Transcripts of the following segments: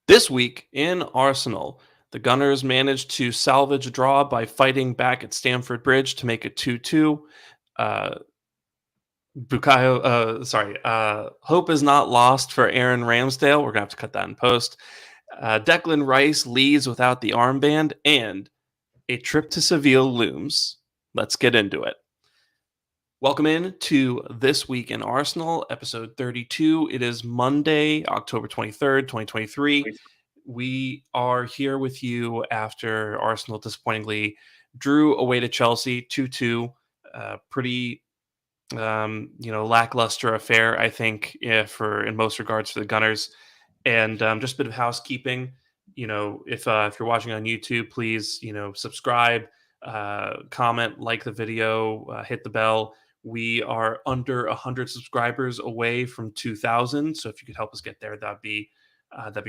This week in Arsenal, the Gunners managed to salvage a draw by fighting back at Stamford Bridge to make it 2-2. Uh, Hope is not lost for Aaron Ramsdale. We're going to have to cut that in post. Declan Rice leads without the armband, and a trip to Seville looms. Let's get into it. Welcome in to This Week in Arsenal, episode 32. It is Monday, October 23rd, 2023. We are here with you after Arsenal disappointingly drew away to Chelsea 2-2. Pretty lackluster affair, I think, in most regards for the Gunners. And just a bit of housekeeping. If you're watching on YouTube, please subscribe, comment, like the video, hit the bell. We are under 100 subscribers away from 2,000. So if you could help us get there, that'd be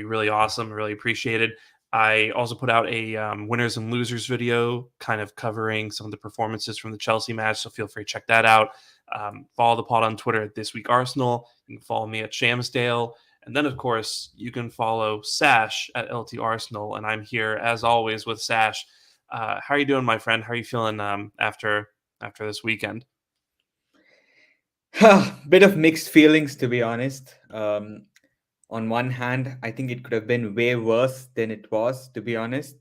really awesome. Really appreciated. I also put out a winners and losers video, kind of covering some of the performances from the Chelsea match. So feel free to check that out. Follow the pod on Twitter at This Week Arsenal. You can follow me at Shamsdale. And then, of course, you can follow Sash at LT Arsenal. And I'm here, as always, with Sash. How are you doing, my friend? How are you feeling after this weekend? Bit of mixed feelings, to be honest. On one hand, I think it could have been way worse than it was, to be honest.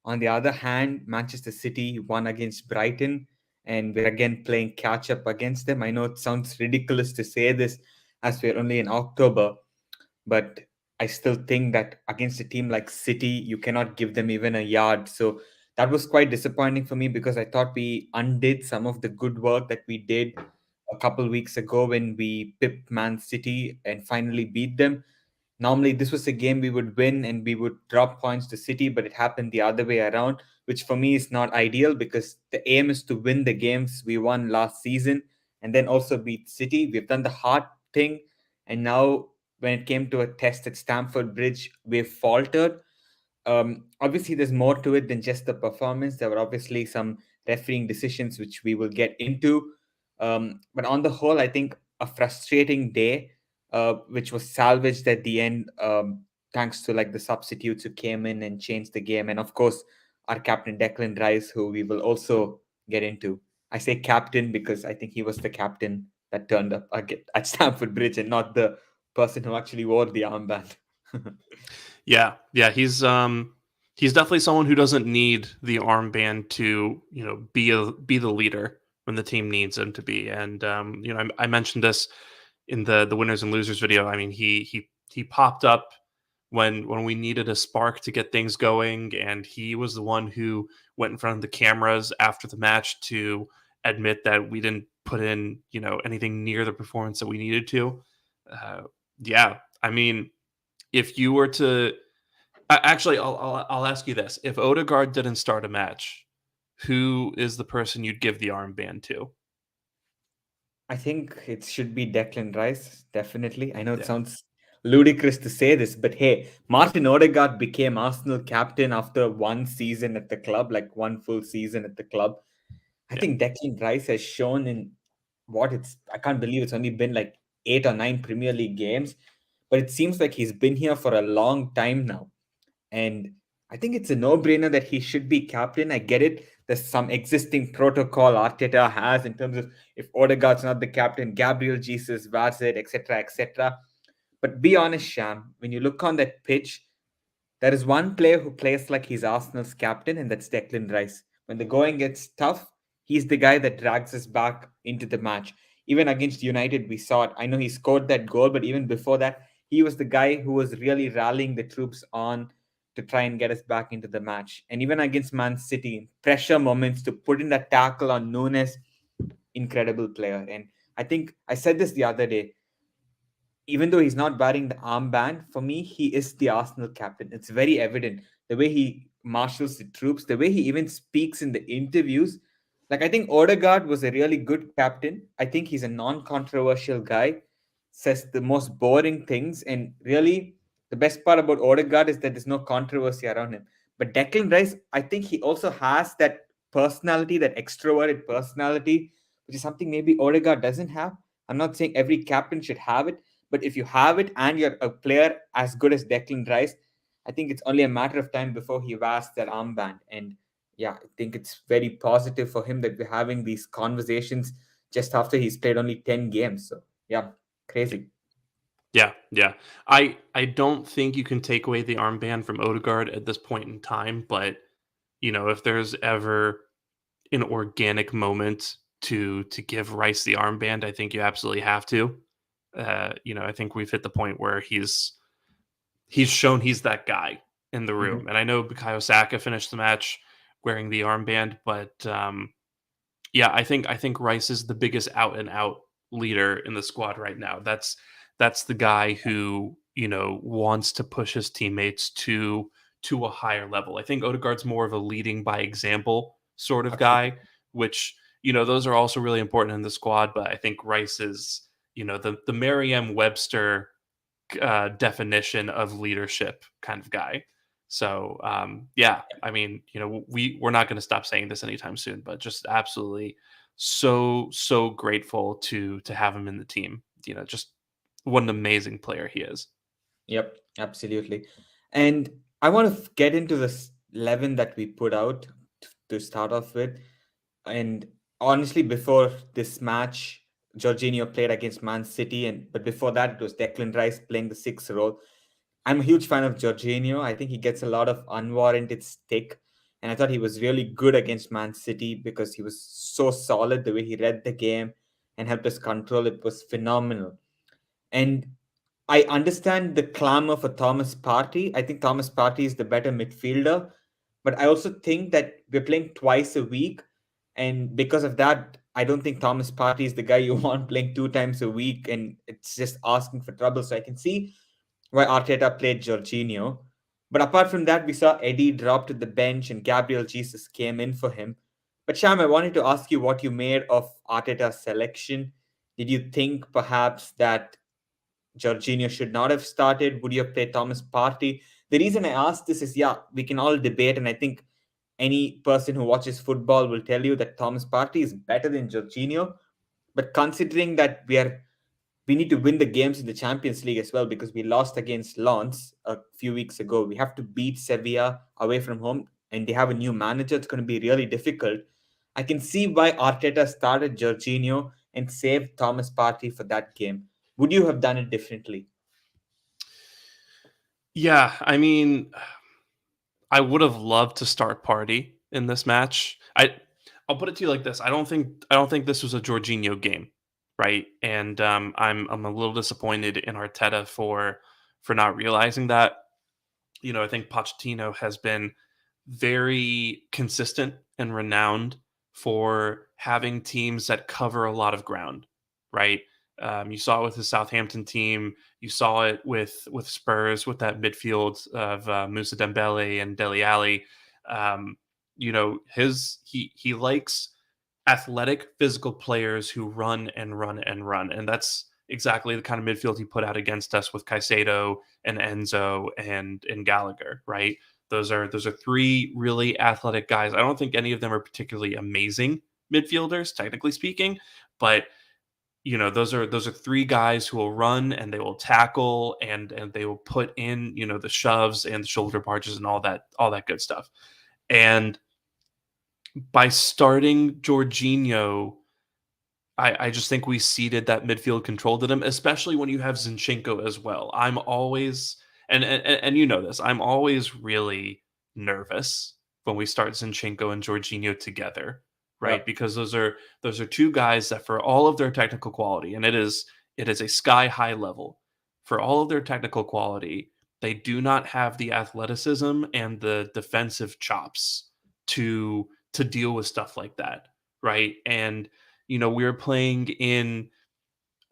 On the other hand, Manchester City won against Brighton, and we're again playing catch up against them. I know it sounds ridiculous to say this as we're only in October, but I still think that against a team like City, you cannot give them even a yard. So that was quite disappointing for me because I thought we undid some of the good work that we did a couple weeks ago when we pipped Man City and finally beat them. Normally, this was a game we would win and we would drop points to City, but it happened the other way around, which for me is not ideal because the aim is to win the games we won last season and then also beat City. We've done the hard thing, and now when it came to a test at Stamford Bridge, we've faltered. Obviously, there's more to it than just the performance. There were obviously some refereeing decisions which we will get into. But on the whole, I think a frustrating day, which was salvaged at the end, thanks to like the substitutes who came in and changed the game, and of course our captain Declan Rice, who we will also get into. I say captain because I think he was the captain that turned up at Stamford Bridge and not the person who actually wore the armband. Yeah, he's definitely someone who doesn't need the armband to be the leader when the team needs him to be. And I mentioned this in the winners and losers video. I mean, he popped up when we needed a spark to get things going, and he was the one who went in front of the cameras after the match to admit that we didn't put in anything near the performance that we needed to. Yeah, I mean, if you were to actually, I'll ask you this: if Odegaard didn't start a match, who is the person you'd give the armband to? I think it should be Declan Rice, definitely. I know it Yeah, sounds ludicrous to say this, but hey, Martin Odegaard became Arsenal captain after one season at the club, like one full season at the club. I yeah, think Declan Rice has shown in I can't believe it's only been like 8 or 9 Premier League games, but it seems like he's been here for a long time now. And I think it's a no-brainer that he should be captain. I get it. There's some existing protocol Arteta has in terms of if Odegaard's not the captain, Gabriel Jesus, Vazet, etc., etc. But be honest, Sham, when you look on that pitch, there is one player who plays like he's Arsenal's captain, and that's Declan Rice. When the going gets tough, he's the guy that drags us back into the match. Even against United, we saw it. I know he scored that goal, but even before that, he was the guy who was really rallying the troops on to try and get us back into the match. And even against Man City, pressure moments to put in that tackle on Nunes, incredible player. And I think I said this the other day, even though he's not wearing the armband, for me, he is the Arsenal captain. It's very evident the way he marshals the troops, the way he even speaks in the interviews. Like, I think Odegaard was a really good captain. I think he's a non controversial guy, says the most boring things. And really, the best part about Odegaard is that there's no controversy around him. But Declan Rice, I think he also has that personality, that extroverted personality, which is something maybe Odegaard doesn't have. I'm not saying every captain should have it, but if you have it and you're a player as good as Declan Rice, I think it's only a matter of time before he wears that armband. And yeah, I think it's very positive for him that we're having these conversations just after he's played only 10 games. So yeah, crazy. Yeah, yeah. I don't think you can take away the armband from Odegaard at this point in time, but if there's ever an organic moment to give Rice the armband, I think you absolutely have to. I think we've hit the point where he's shown he's that guy in the Hmm. room. And I know Bukayo Saka finished the match wearing the armband, but yeah, I think Rice is the biggest out and out leader in the squad right now. That's the guy who wants to push his teammates to a higher level. I think Odegaard's more of a leading by example sort of guy, Absolutely. which those are also really important in the squad. But I think Rice is the Merriam-Webster definition of leadership kind of guy. So yeah, I mean, we're not going to stop saying this anytime soon, but just absolutely so grateful to have him in the team. Just what an amazing player he is. Yep, absolutely. And I want to get into this 11 that we put out to start off with. And honestly, before this match, Jorginho played against Man City, but before that, it was Declan Rice playing the sixth role. I'm a huge fan of Jorginho. I think he gets a lot of unwarranted stick, and I thought he was really good against Man City because he was so solid. The way he read the game and helped us control it was phenomenal. And I understand the clamor for Thomas Partey. I think Thomas Partey is the better midfielder, but I also think that we're playing twice a week, and because of that, I don't think Thomas Partey is the guy you want playing 2 times a week, and it's just asking for trouble. So I can see why Arteta played Jorginho. But apart from that, we saw Eddie drop to the bench and Gabriel Jesus came in for him. But Sham, I wanted to ask you what you made of Arteta's selection. Did you think perhaps that Jorginho should not have started? Would you have played Thomas Partey? The reason I ask this is, yeah, we can all debate, and I think any person who watches football will tell you that Thomas Partey is better than Jorginho. But considering that we need to win the games in the Champions League as well because we lost against Lens a few weeks ago. We have to beat Sevilla away from home, and they have a new manager. It's going to be really difficult. I can see why Arteta started Jorginho and saved Thomas Partey for that game. Would you have done it differently? Yeah, I mean, I would have loved to start Party in this match. I'll put it to you like this: I don't think this was a Jorginho game, right? And I'm a little disappointed in Arteta for not realizing that. I think Pochettino has been very consistent and renowned for having teams that cover a lot of ground, right? You saw it with the Southampton team. You saw it with Spurs with that midfield of Musa Dembele and Dele Alli. He likes athletic, physical players who run and run and run, and that's exactly the kind of midfield he put out against us with Caicedo and Enzo and Gallagher, right? Those are three really athletic guys. I don't think any of them are particularly amazing midfielders, technically speaking, but those are three guys who will run and they will tackle and they will put in the shoves and the shoulder barges and all that good stuff. And by starting Jorginho, I just think we ceded that midfield control to them, especially when you have Zinchenko as well. I'm always and you know this. I'm always really nervous when we start Zinchenko and Jorginho together, right? Yep. Because those are two guys that, for all of their technical quality, and it is a sky high level, for all of their technical quality, they do not have the athleticism and the defensive chops to deal with stuff like that, right? And we were playing in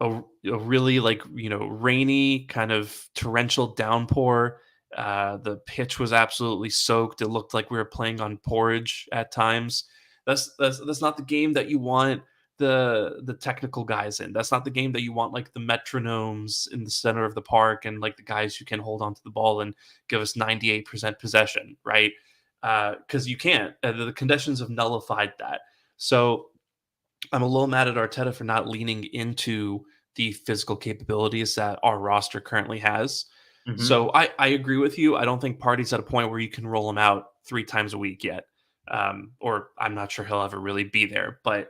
a really rainy kind of torrential downpour. The pitch was absolutely soaked. It looked like we were playing on porridge at times. That's not the game that you want the technical guys in. That's not the game that you want like the metronomes in the center of the park and like the guys who can hold on to the ball and give us 98% possession, right? Because you can't. The conditions have nullified that. So I'm a little mad at Arteta for not leaning into the physical capabilities that our roster currently has. Hmm. So I agree with you. I don't think Party's at a point where you can roll him out 3 times a week yet. Or I'm not sure he'll ever really be there. But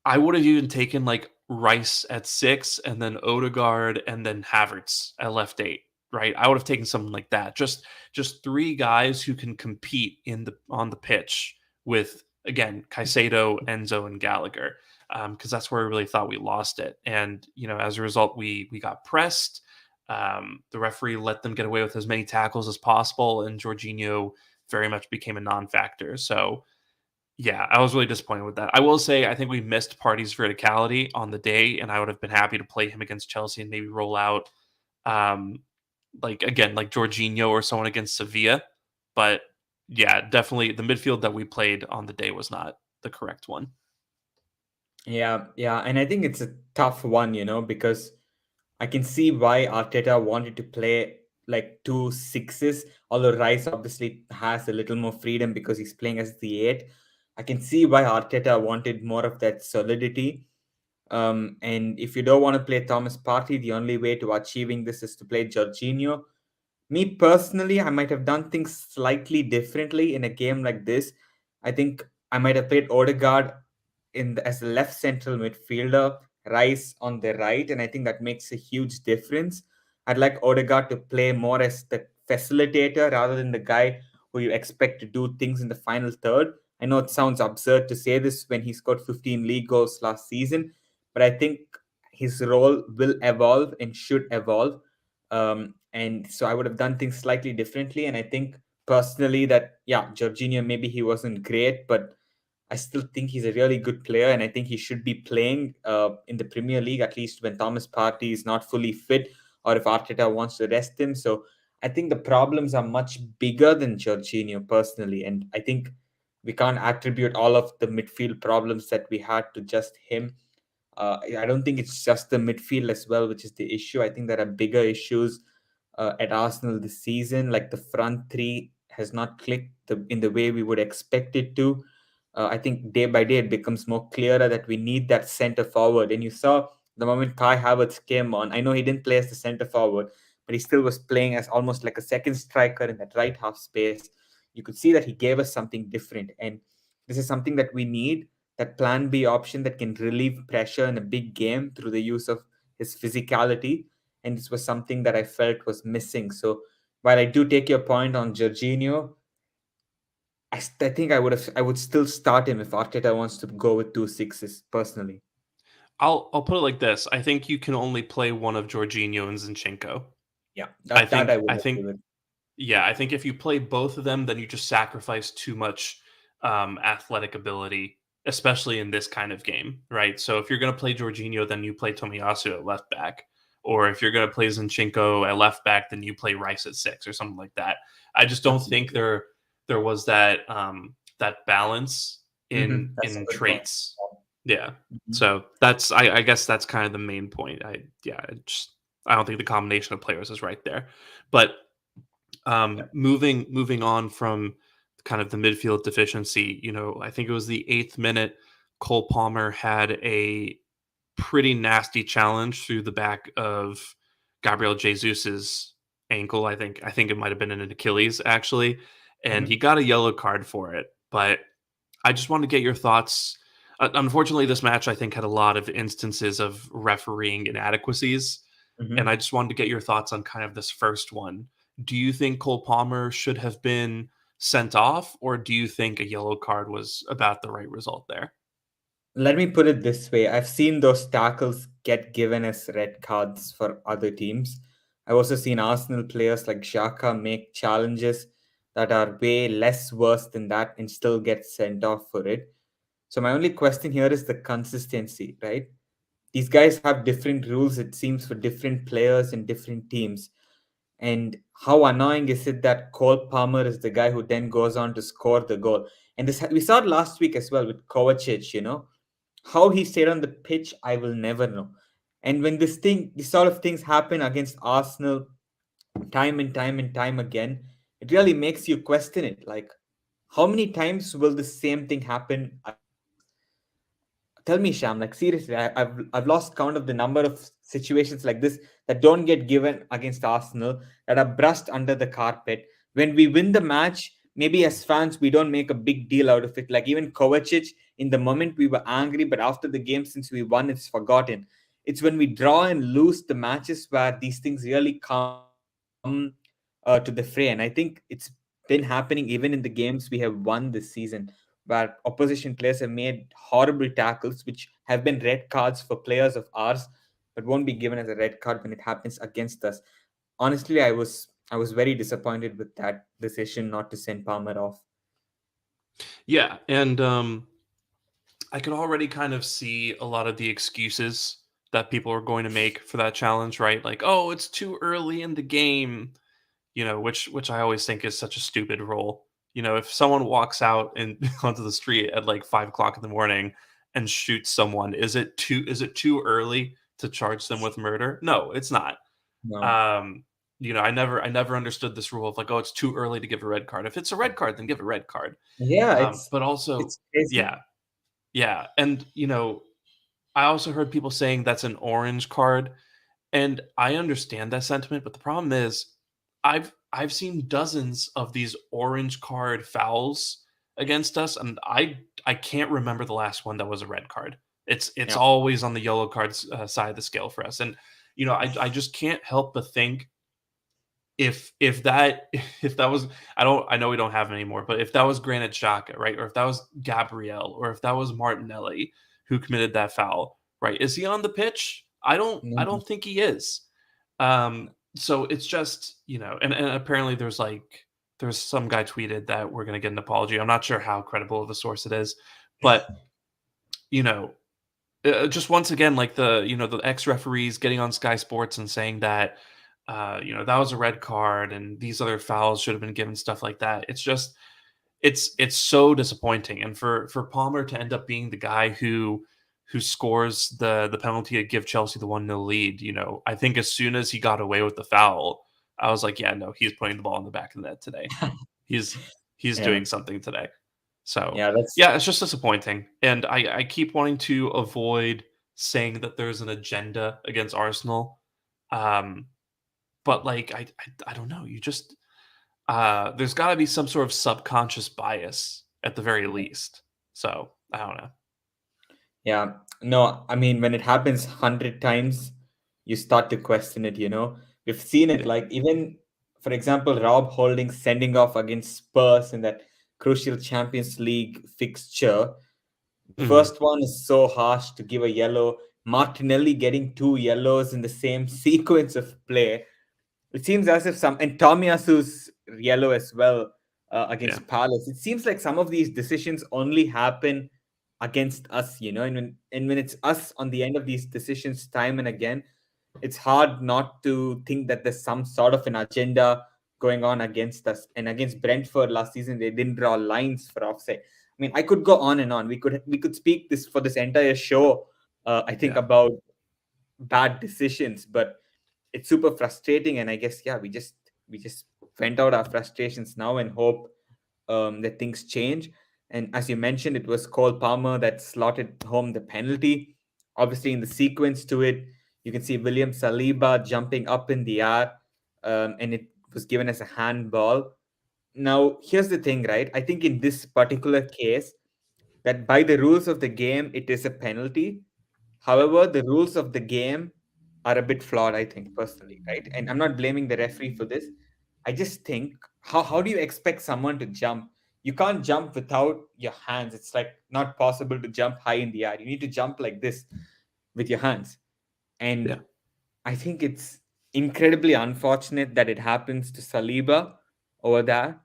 I would have even taken like Rice at 6 and then Odegaard and then Havertz at left 8, right? I would have taken something like that. Just three guys who can compete in the on the pitch with again Caicedo, Enzo, and Gallagher. Because that's where I really thought we lost it. And as a result, we got pressed. The referee let them get away with as many tackles as possible, and Jorginho very much became a non-factor. So yeah, I was really disappointed with that. I will say I think we missed Party's verticality on the day, and I would have been happy to play him against Chelsea and maybe roll out, um, like again, like Jorginho or someone against Sevilla. But yeah, definitely the midfield that we played on the day was not the correct one. Yeah, yeah, and I think it's a tough one, because I can see why Arteta wanted to play like two sixes, although Rice obviously has a little more freedom because he's playing as the eight. I can see why Arteta wanted more of that solidity. And if you don't want to play Thomas Partey, the only way to achieving this is to play Jorginho. Me personally, I might have done things slightly differently in a game like this. I think I might have played Odegaard as a left central midfielder, Rice on the right, and I think that makes a huge difference. I'd like Odegaard to play more as the facilitator rather than the guy who you expect to do things in the final third. I know it sounds absurd to say this when he scored 15 league goals last season, but I think his role will evolve and should evolve. And so I would have done things slightly differently. And I think personally that, yeah, Jorginho, maybe he wasn't great, but I still think he's a really good player. And I think he should be playing in the Premier League, at least when Thomas Partey is not fully fit or if Arteta wants to rest him. So I think the problems are much bigger than Jorginho personally. And I think we can't attribute all of the midfield problems that we had to just him. I don't think it's just the midfield as well, which is the issue. I think there are bigger issues at Arsenal this season. Like the front three has not clicked in the way we would expect it to. I think day by day it becomes more clearer that we need that center forward. And you saw the moment Kai Havertz came on. I know he didn't play as the center forward, but he still was playing as almost like a second striker in that right half space. You could see that he gave us something different, and this is something that we need, that plan B option that can relieve pressure in a big game through the use of his physicality. And this was something that I felt was missing. So while I do take your point on Jorginho, I think I would still start him if Arteta wants to go with two sixes personally. I'll put it like this: I think you can only play one of Jorginho and Zinchenko. Yeah, I that I think would I think agree with. Yeah, I think if you play both of them, then you just sacrifice too much athletic ability, especially in this kind of game, right? So if you're going to play Jorginho, then you play Tomiyasu at left back, or if you're going to play Zinchenko at left back, then you play Rice at 6 or something like that. I just don't think Absolutely. there was that balance That's a in good point. traits. Yeah, Mhm. so I guess that's kind of the main point. I don't think the combination of players is right there, but Yeah. moving on from kind of the midfield deficiency, I think it was the 8th minute. Cole Palmer had a pretty nasty challenge through the back of Gabriel Jesus's ankle. I think it might have been an Achilles actually, and he Mhm. got a yellow card for it. But I just want to get your thoughts. Unfortunately, this match I think had a lot of instances of refereeing inadequacies, and I Mhm. just wanted to get your thoughts on kind of this first one. Do you think Cole Palmer should have been sent off, or do you think a yellow card was about the right result there? Let me put it this way. I've seen those tackles get given as red cards for other teams. I've also seen Arsenal players like Xhaka make challenges that are way less worse than that and still get sent off for it. So my only question here is the consistency, right? These guys have different rules, it seems, for different players and different teams. And how annoying is it that Cole Palmer is the guy who then goes on to score the goal? And this we saw it last week as well with Kovacic, how he stayed on the pitch, I will never know. And when these sort of things happen against Arsenal time and time and time again, it really makes you question it. Like, how many times will the same thing happen against tell me, Sham, like seriously, I've lost count of the number of situations like this that don't get given against Arsenal, that are brushed under the carpet. When we win the match, maybe as fans we don't make a big deal out of it. Like even Kovacic, in the moment we were angry, but after the game, since we won, it's forgotten. It's when we draw and lose the matches where these things really come to the fray. And I think it's been happening even in the games we have won this season, where opposition players have made horrible tackles, which have been red cards for players of ours, but won't be given as a red card when it happens against us. Honestly, I was very disappointed with that decision not to send Palmer off. Yeah, and I could already kind of see a lot of the excuses that people are going to make for that challenge, right? Like, oh, it's too early in the game, which I always think is such a stupid rule. If someone walks out and onto the street at like 5 o'clock in the morning and shoots someone, is it too early to charge them with murder? No, it's not. No. Um, I never understood this rule of like, oh, it's too early to give a red card. If it's a red card, then give a red card. Yeah, But also, it's crazy. yeah, yeah, and I also heard people saying that's an orange card, and I understand that sentiment, but the problem is I've seen dozens of these orange card fouls against us, and I can't remember the last one that was a red card. It's Yeah. always on the yellow cards side of the scale for us, and I just can't help but think if that if that was I know we don't have him anymore, but if that was Granit Xhaka, right, or if that was Gabriel, or if that was Martinelli who committed that foul, right, is he on the pitch? I No. don't think he is. So it's just and apparently there's some guy tweeted that we're gonna get an apology. I'm not sure how credible of a source it is, but you know just once again, like the ex referees getting on Sky Sports and saying that that was a red card and these other fouls should have been given, stuff like that. It's just it's so disappointing, and for Palmer to end up being the guy who scores the penalty to give Chelsea the 1-0 lead. I think as soon as he got away with the foul, I was like, yeah, no, he's putting the ball in the back of the net today. He's he's Yeah. doing something today. So Yeah, that's yeah, it's just disappointing, and I keep wanting to avoid saying that there's an agenda against Arsenal, um, but like I don't know. You just there's got to be some sort of subconscious bias at the very least. So I don't know. Yeah, no, I mean, when it happens 100 times, you start to question it. We've seen it, Yeah. like, even, for example, Rob Holding sending off against Spurs in that crucial Champions League fixture. The Hmm. first one is so harsh to give a yellow. Martinelli getting two yellows in the same sequence of play. It seems as if and Tomiyasu's yellow as well Yeah. against Palace. It seems like some of these decisions only happen against us, and when it's us on the end of these decisions time and again, it's hard not to think that there's some sort of an agenda going on against us. And against Brentford last season, they didn't draw lines for offside. I mean, I could go on and on. We could speak this for this entire show. I think Yeah. about bad decisions, but it's super frustrating. And I guess, yeah, we just vent out our frustrations now and hope that things change. And as you mentioned, it was Cole Palmer that slotted home the penalty. Obviously, in the sequence to it, you can see William Saliba jumping up in the air, and it was given as a handball. Now, here's the thing, right? I think in this particular case, that by the rules of the game, it is a penalty. However, the rules of the game are a bit flawed, I think, personally, right? And I'm not blaming the referee for this. I just think, how do you expect someone to jump? You can't jump without your hands. It's like not possible to jump high in the air. You need to jump like this with your hands. Yeah. And I think it's incredibly unfortunate that it happens to Saliba over there.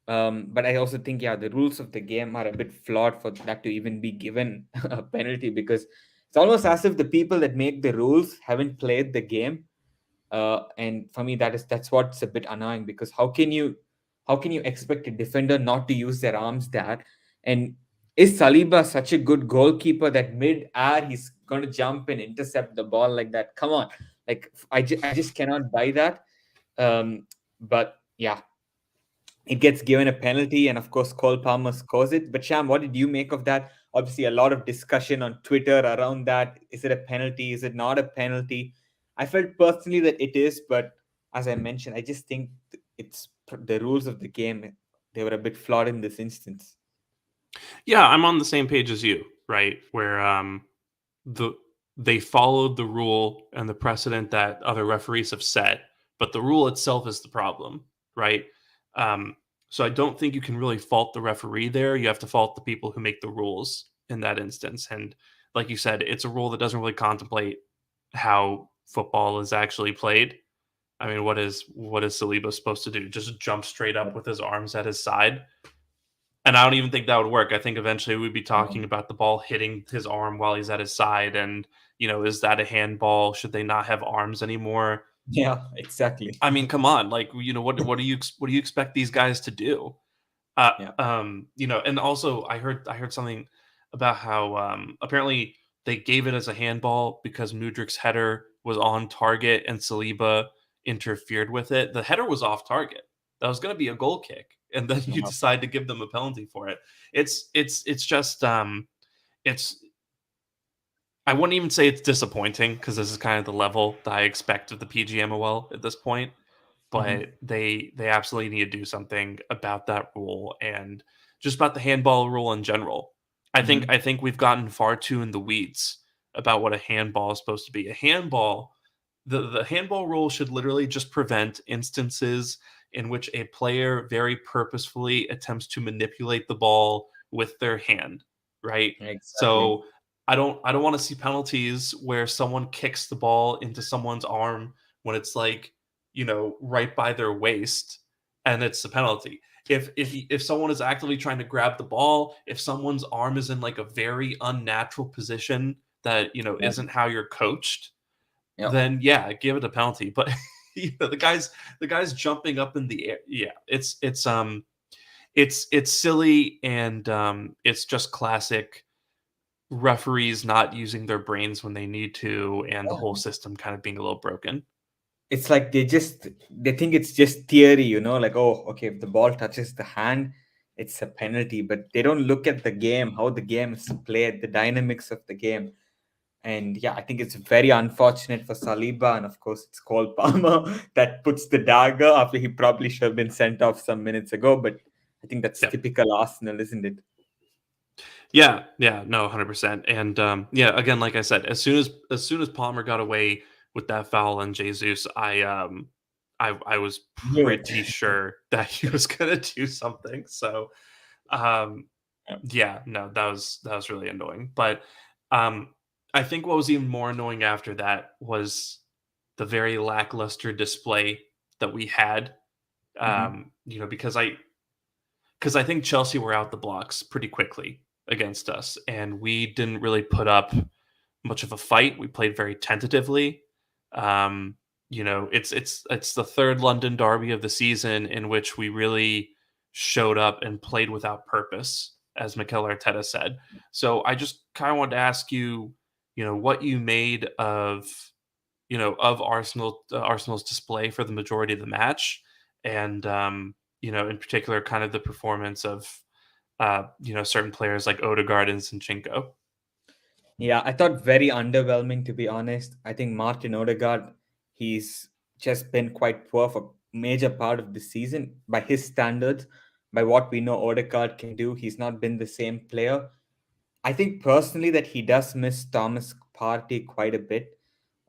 But I also think, yeah, the rules of the game are a bit flawed for that to even be given a penalty, because it's almost as if the people that make the rules haven't played the game. And for me, that's what's a bit annoying, because how can you expect a defender not to use their arms there? And is Saliba such a good goalkeeper that mid-air he's going to jump and intercept the ball like that? Come on, like I just cannot buy that. But yeah, it gets given a penalty, and of course, Cole Palmer scores it. But Sham, what did you make of that? Obviously, a lot of discussion on Twitter around that. Is it a penalty? Is it not a penalty? I felt personally that it is, but as I mentioned, I just think it's the rules of the game. They were a bit flawed in this instance. Yeah, I'm on the same page as you, right? Where the they followed the rule and the precedent that other referees have set, but the rule itself is the problem, right? Um, so I don't think you can really fault the referee there. You have to fault the people who make the rules in that instance. And like you said, it's a rule that doesn't really contemplate how football is actually played. I mean, what is Saliba supposed to do? Just jump straight up with his arms at his side? And I don't even think that would work. I think eventually we'd be talking about the ball hitting his arm while he's at his side, and is that a handball? Should they not have arms anymore? Yeah, exactly. I mean, come on, like what do you expect these guys to do? Yeah. And also I heard something about how apparently they gave it as a handball because Mudrik's header was on target and Saliba interfered with it. The header was off target. That was going to be a goal kick, and then you Yeah. decide to give them a penalty for it. It's just it's I wouldn't even say it's disappointing because this is kind of the level that I expect of the PGMOL at this point, Mhm. but they absolutely need to do something about that rule and just about the handball rule in general. I think Mhm. I think we've gotten far too in the weeds about what a handball is supposed to be. A handball, the handball rule should literally just prevent instances in which a player very purposefully attempts to manipulate the ball with their hand, right? Exactly. So I don't want to see penalties where someone kicks the ball into someone's arm when it's like right by their waist, and it's a penalty. If someone is actively trying to grab the ball, if someone's arm is in like a very unnatural position that Yeah. isn't how you're coached, Yeah. then yeah, give it a penalty. But the guys jumping up in the air, yeah, it's silly, and it's just classic referees not using their brains when they need to, and the whole system kind of being a little broken. It's like they think it's just theory, like, oh, okay, if the ball touches the hand, it's a penalty, but they don't look at the game, how the game is played, the dynamics of the game. And yeah, I think it's very unfortunate for Saliba, and of course it's Cole Palmer that puts the dagger after he probably should have been sent off some minutes ago. But I think that's Yeah. typical Arsenal, isn't it? Yeah, no, 100%. And yeah, again, like I said, as soon as Palmer got away with that foul on Jesus, I was Knew it. pretty sure that he was gonna do something. So um Yeah. yeah, no, that was really annoying. But um I think what was even more annoying after that was the very lackluster display that we had. Mhm. Because I think Chelsea were out the blocks pretty quickly against us, and we didn't really put up much of a fight. We played very tentatively. It's the third London derby of the season in which we really showed up and played without purpose, as Mikel Arteta said. So I just kind of wanted to ask you, what you made of Arsenal's display for the majority of the match, and in particular, kind of the performance of certain players like Odegaard and Zinchenko. Yeah, I thought very underwhelming, to be honest. I think Martin Odegaard, he's just been quite poor for major part of the season by his standards. By what we know Odegaard can do, he's not been the same player. I think personally that he does miss Thomas Partey quite a bit.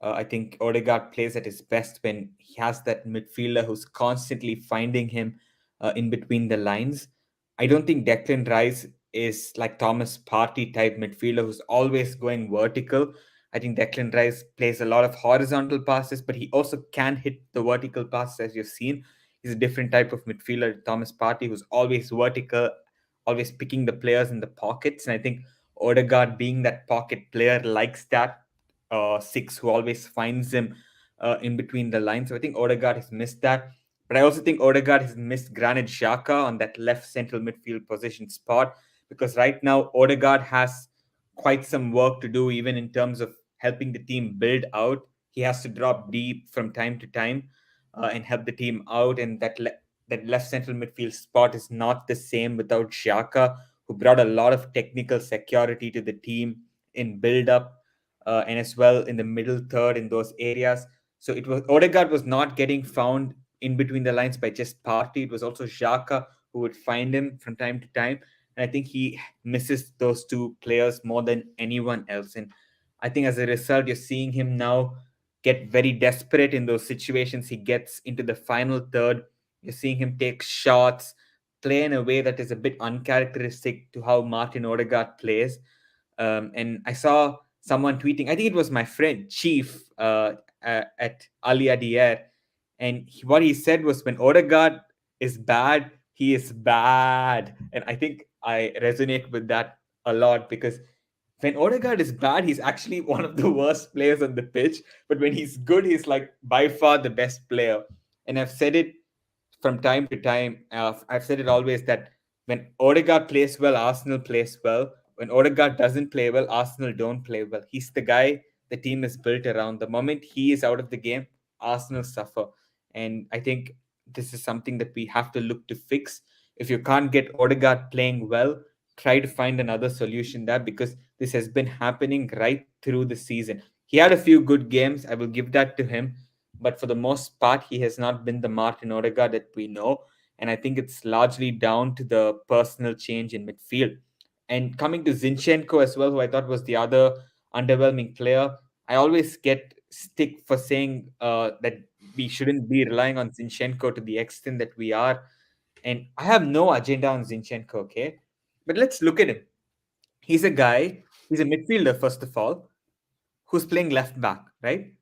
I think Odegaard plays at his best when he has that midfielder who's constantly finding him in between the lines. I don't think Declan Rice is like Thomas Partey type midfielder who's always going vertical. I think Declan Rice plays a lot of horizontal passes, but he also can hit the vertical passes as you've seen. He's a different type of midfielder, Thomas Partey, who's always vertical, always picking the players in the pockets. And I think Odegaard, being that pocket player, likes that six who always finds him in between the lines. So I think Odegaard has missed that. But I also think Odegaard has missed Granit Xhaka on that left central midfield position spot, because right now Odegaard has quite some work to do, even in terms of helping the team build out. He has to drop deep from time to time and help the team out. And that left central midfield spot is not the same without Xhaka, who brought a lot of technical security to the team in build up and as well in the middle third in those areas. So it was Odegaard was not getting found in between the lines by just Partey. It was also Xhaka who would find him from time to time. And I think he misses those two players more than anyone else. And I think as a result, you're seeing him now get very desperate in those situations. He gets into the final third. You're seeing him take shots, play in a way that is a bit uncharacteristic to how Martin Odegaard plays. And I saw someone tweeting, I think it was my friend Chief at Ali Adier, and what he said was when Odegaard is bad, he is bad. And I think I resonate with that a lot because when Odegaard is bad, he's actually one of the worst players on the pitch. But when he's good, he's like by far the best player. And I've said it from time to time. I've said it always that when Odegaard plays well, Arsenal plays well. When Odegaard doesn't play well, Arsenal don't play well. He's the guy the team is built around. The moment he is out of the game, Arsenal suffer. And I think this is something that we have to look to fix. If you can't get Odegaard playing well, try to find another solution there because this has been happening right through the season. He had a few good games. I will give that to him. But for the most part, he has not been the Martin Odegaard that we know. And I think it's largely down to the personal change in midfield. And coming to Zinchenko as well, who I thought was the other underwhelming player, I always get stick for saying that we shouldn't be relying on Zinchenko to the extent that we are. And I have no agenda on Zinchenko, okay? But let's look at him. He's a guy, he's a midfielder, first of all, who's playing left back, right?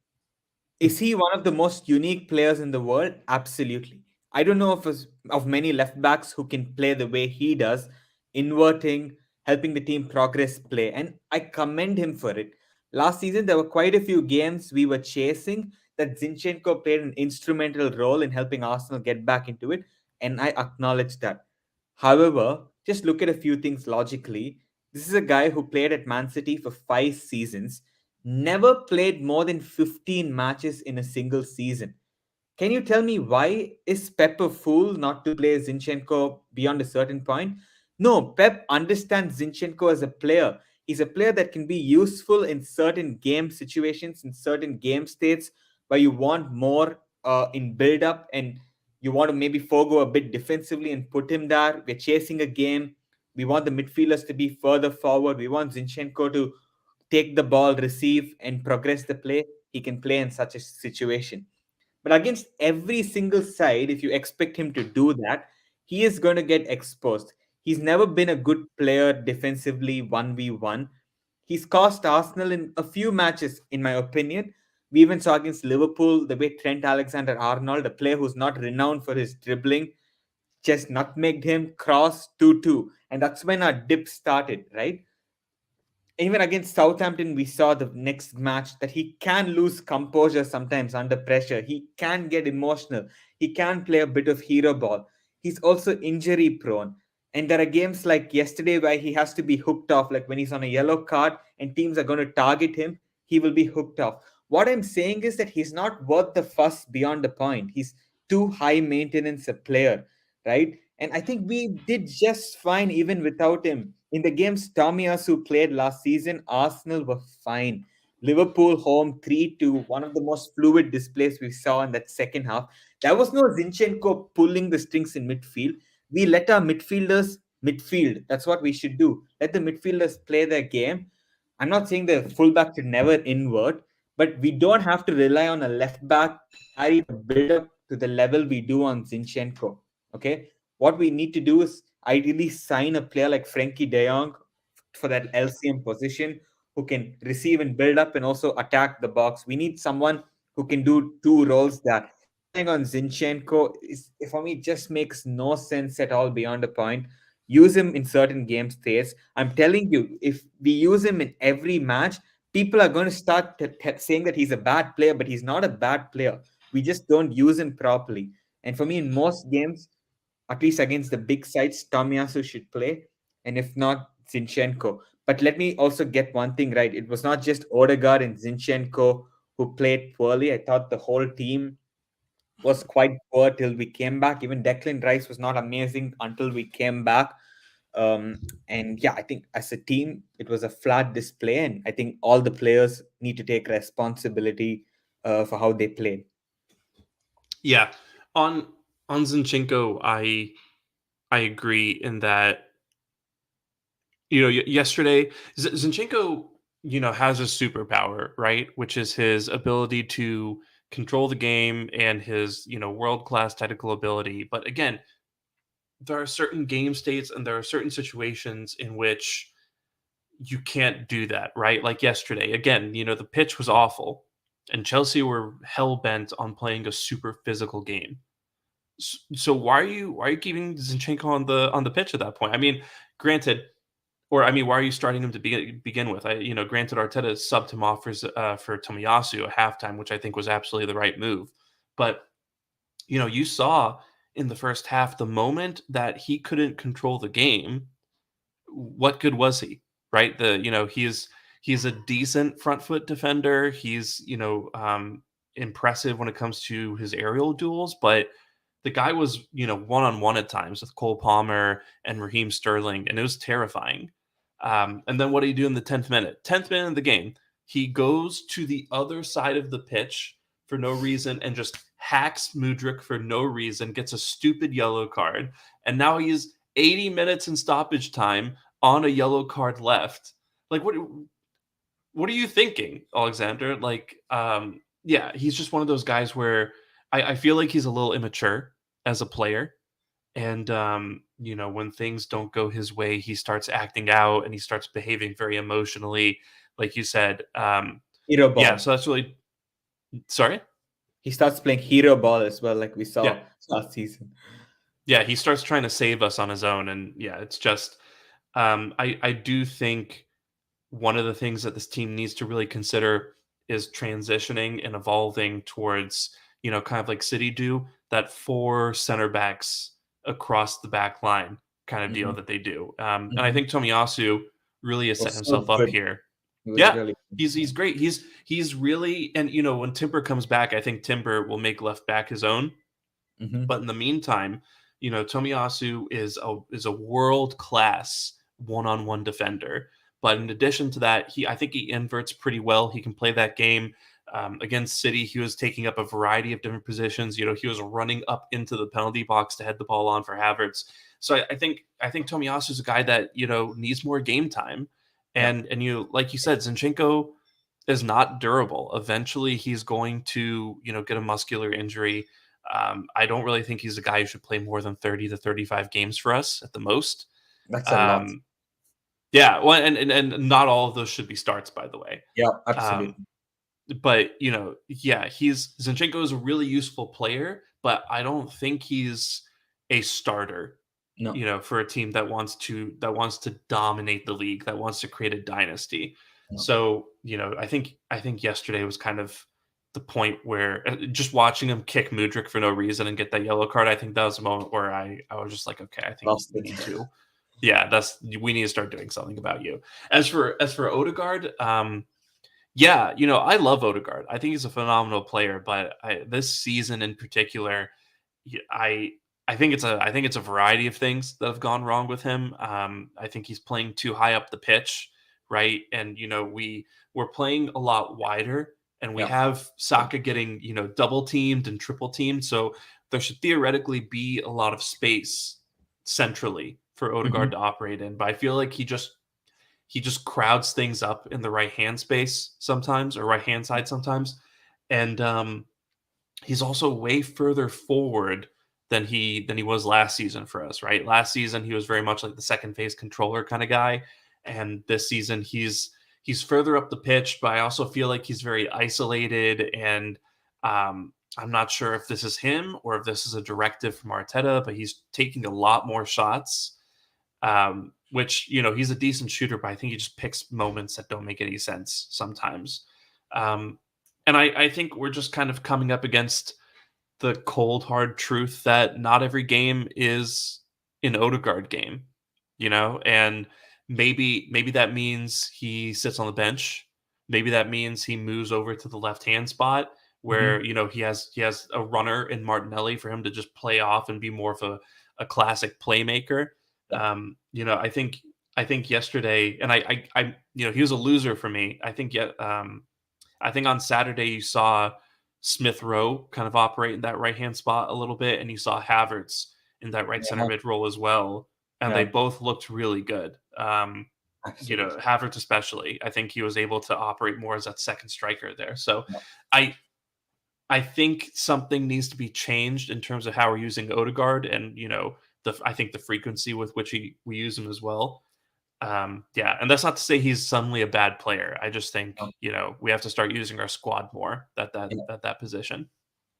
Is he one of the most unique players in the world? Absolutely. I don't know of many left backs who can play the way he does, inverting, helping the team progress play. And I commend him for it. Last season, there were quite a few games we were chasing that Zinchenko played an instrumental role in helping Arsenal get back into it. And I acknowledge that. However, just look at a few things logically. This is a guy who played at Man City for 5 seasons, never played more than 15 matches in a single season. Can you tell me why is Pep a fool not to play Zinchenko beyond a certain point? No, Pep understands Zinchenko as a player. He's a player that can be useful in certain game situations, in certain game states where you want more in build up and you want to maybe forego a bit defensively and put him there. We're chasing a game. We want the midfielders to be further forward. We want Zinchenko to take the ball, receive, and progress the play. He can play in such a situation. But against every single side, if you expect him to do that, he is going to get exposed. He's never been a good player defensively 1v1. He's cost Arsenal in a few matches, in my opinion. We even saw against Liverpool the way Trent Alexander Arnold, a player who's not renowned for his dribbling, just nutmegged him, cross 2-2. And that's when our dip started, right? Even against Southampton, we saw the next match that he can lose composure sometimes under pressure. He can get emotional. He can play a bit of hero ball. He's also injury prone. And there are games like yesterday where he has to be hooked off, like when he's on a yellow card and teams are going to target him, he will be hooked off. What I'm saying is that he's not worth the fuss beyond the point. He's too high maintenance a player, right? And I think we did just fine even without him. In the games Tomiyasu played last season, Arsenal were fine. Liverpool home 3-2, one of the most fluid displays we saw in that second half. There was no Zinchenko pulling the strings in midfield. We let our midfielders midfield. That's what we should do. Let the midfielders play their game. I'm not saying the fullback should never invert, but we don't have to rely on a left back to carry the build up to the level we do on Zinchenko. Okay, what we need to do is ideally sign a player like Frankie De Jong for that LCM position who can receive and build up and also attack the box. We need someone who can do two roles that relying on Zinchenko is for me just makes no sense at all beyond a point. Use him in certain game states. I'm telling you, if we use him in every match, people are going to start saying that he's a bad player, but he's not a bad player. We just don't use him properly. And for me, in most games, at least against the big sides, Tomiyasu should play, and if not, Zinchenko. But let me also get one thing right. It was not just Odegaard and Zinchenko who played poorly. I thought the whole team was quite poor till we came back. Even Declan Rice was not amazing until we came back. And yeah, I think as a team, it was a flat display, and I think all the players need to take responsibility for how they played. Yeah, on Zinchenko, I agree in that yesterday Zinchenko has a superpower, right, which is his ability to control the game and his world class technical ability. But again, there are certain game states and there are certain situations in which you can't do that, right? Like yesterday, again, the pitch was awful, and Chelsea were hell bent on playing a super physical game. So why are you keeping Zinchenko on the pitch at that point? I mean, granted, or I mean, why are you starting him to begin with? Granted, Arteta subbed him off for Tomiyasu at halftime, which I think was absolutely the right move. But you saw in the first half the moment that he couldn't control the game, what good was he? Right? He's a decent front foot defender. He's impressive when it comes to his aerial duels, but the guy was one on one at times with Cole Palmer and Raheem Sterling, and it was terrifying. And then what do you do in the 10th minute? 10th minute of the game, he goes to the other side of the pitch for no reason and just hacks Mudryk for no reason, gets a stupid yellow card, and now he's 80 minutes in stoppage time on a yellow card left. Like what are you thinking, Alexander? Like, yeah, he's just one of those guys where I feel like he's a little immature as a player. And when things don't go his way, he starts acting out and he starts behaving very emotionally, like you said. Hero Yeah, ball. so that's really sorry. He starts playing hero ball as well, like we Yeah. saw last season. Yeah, he starts trying to save us on his own. And yeah, it's just I do think one of the things that this team needs to really consider is transitioning and evolving towards, kind of like City do, that four center backs across the back line kind of deal Hmm. that they do. And I Hmm. think Tomiyasu really has set Was so himself up good. here. It was Yeah, really he's great. He's really, and when Timber comes back, I think Timber will make left back his own. good. Hmm. But in the meantime, Tomiyasu is a world class one on one defender. But in addition to that, I think he inverts pretty well. He can play that game. Against City, he was taking up a variety of different positions. He was running up into the penalty box to head the ball on for Havertz. So I think Tomiyasu is a guy that needs more game time. Yeah, And like you said, Zinchenko is not durable. Eventually, he's going to get a muscular injury. I don't really think he's a guy who should play more than 30 to 35 games for us at the most. that's a lot. Um, yeah, well, and not all of those should be starts, by the way. Yeah, Um, absolutely. but yeah, he's Zinchenko is a really useful player, but I don't think he's a starter. No. For a team that wants to dominate the league, that wants to create a dynasty. No. So I think yesterday was kind of the point where just watching him kick Mudryk for no reason and get that yellow card. I think that was the moment where I was just like, okay, I think Lost we it. need to. Yeah, we need to start doing something about you. As for Odegaard, yeah, I love Odegaard. I think he's a phenomenal player, but this season in particular, I I think it's a variety of things that have gone wrong with him. I think he's playing too high up the pitch, right? And we're playing a lot wider, and we Yeah. have Saka getting double teamed and triple teamed. So there should theoretically be a lot of space centrally for Hmm. Odegaard to operate in. But I feel like he just crowds things up in the right hand space sometimes, or right hand side sometimes, and he's also way further forward than he was last season for us, right? Last season he was very much like the second phase controller kind of guy, and this season he's further up the pitch, but I also feel like he's very isolated, and I'm not sure if this is him or if this is a directive from Arteta, but he's taking a lot more shots, which he's a decent shooter, but I think he just picks moments that don't make any sense sometimes. Um, and I think we're just kind of coming up against the cold hard truth that not every game is an Odegaard game, and maybe that means he sits on the bench. Maybe that means he moves over to the left hand spot Hmm. where he has a runner in Martinelli for him to just play off and be more of a classic playmaker. Yeah, I think yesterday, and he was a loser for me. I think on Saturday you saw Smith Rowe kind of operate in that right hand spot a little bit, and you saw Havertz in that right center yeah, mid role as well, and they yeah, both looked really good. absolutely. Havertz especially, I think he was able to operate more as that second striker there. So, Yeah, I I think something needs to be changed in terms of how we're using Odegaard, and I think the frequency with which we use him as well. Yeah, and that's not to say he's suddenly a bad player. I just think, yeah, we have to start using our squad more yeah. at that position.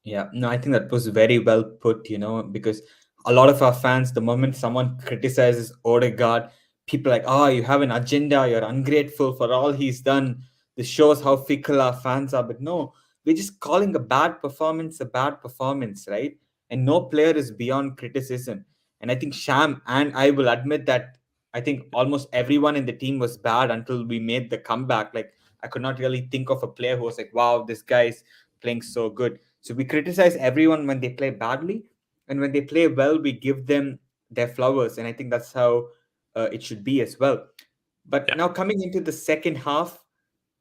Yeah, no, I think that was very well put, because a lot of our fans, the moment someone criticizes Odegaard, people are like, oh, you have an agenda, you're ungrateful for all he's done. This shows how fickle our fans are. But no, we're just calling a bad performance, right? And no player is beyond criticism. And I think Sham and I will admit that I think almost everyone in the team was bad until we made the comeback. Like, I could not really think of a player who was like, wow, this guy's playing so good. So we criticize everyone when they play badly, and when they play well, we give them their flowers. And I think that's how it should be as well. But Yeah, now coming into the second half,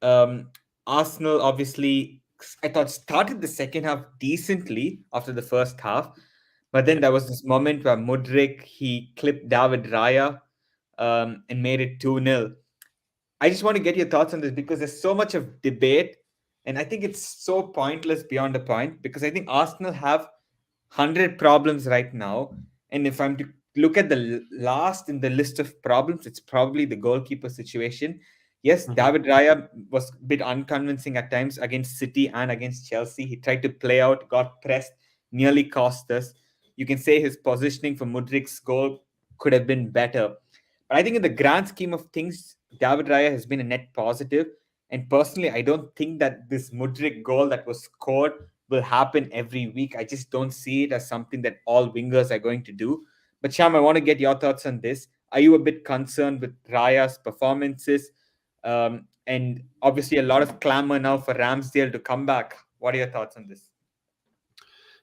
um, Arsenal obviously, I thought, started the second half decently after the first half, but then yeah, there was this moment where Mudrik he clipped David Raya and made it 2-0. I just want to get your thoughts on this because there's so much of debate, and I think it's so pointless beyond a point because I think Arsenal have 100 problems right now. And if I'm to look at the last in the list of problems, it's probably the goalkeeper situation. Yes, hmm David Raya was a bit unconvincing at times against City and against Chelsea. He tried to play out, got pressed, nearly cost us. You can say his positioning for Mudrik's goal could have been better. But I think in the grand scheme of things, David Raya has been a net positive. And personally, I don't think that this Mudrik goal that was scored will happen every week. I just don't see it as something that all wingers are going to do. But Sham, I want to get your thoughts on this. Are you a bit concerned with Raya's performances? And obviously, a lot of clamor now for Ramsdale to come back. What are your thoughts on this?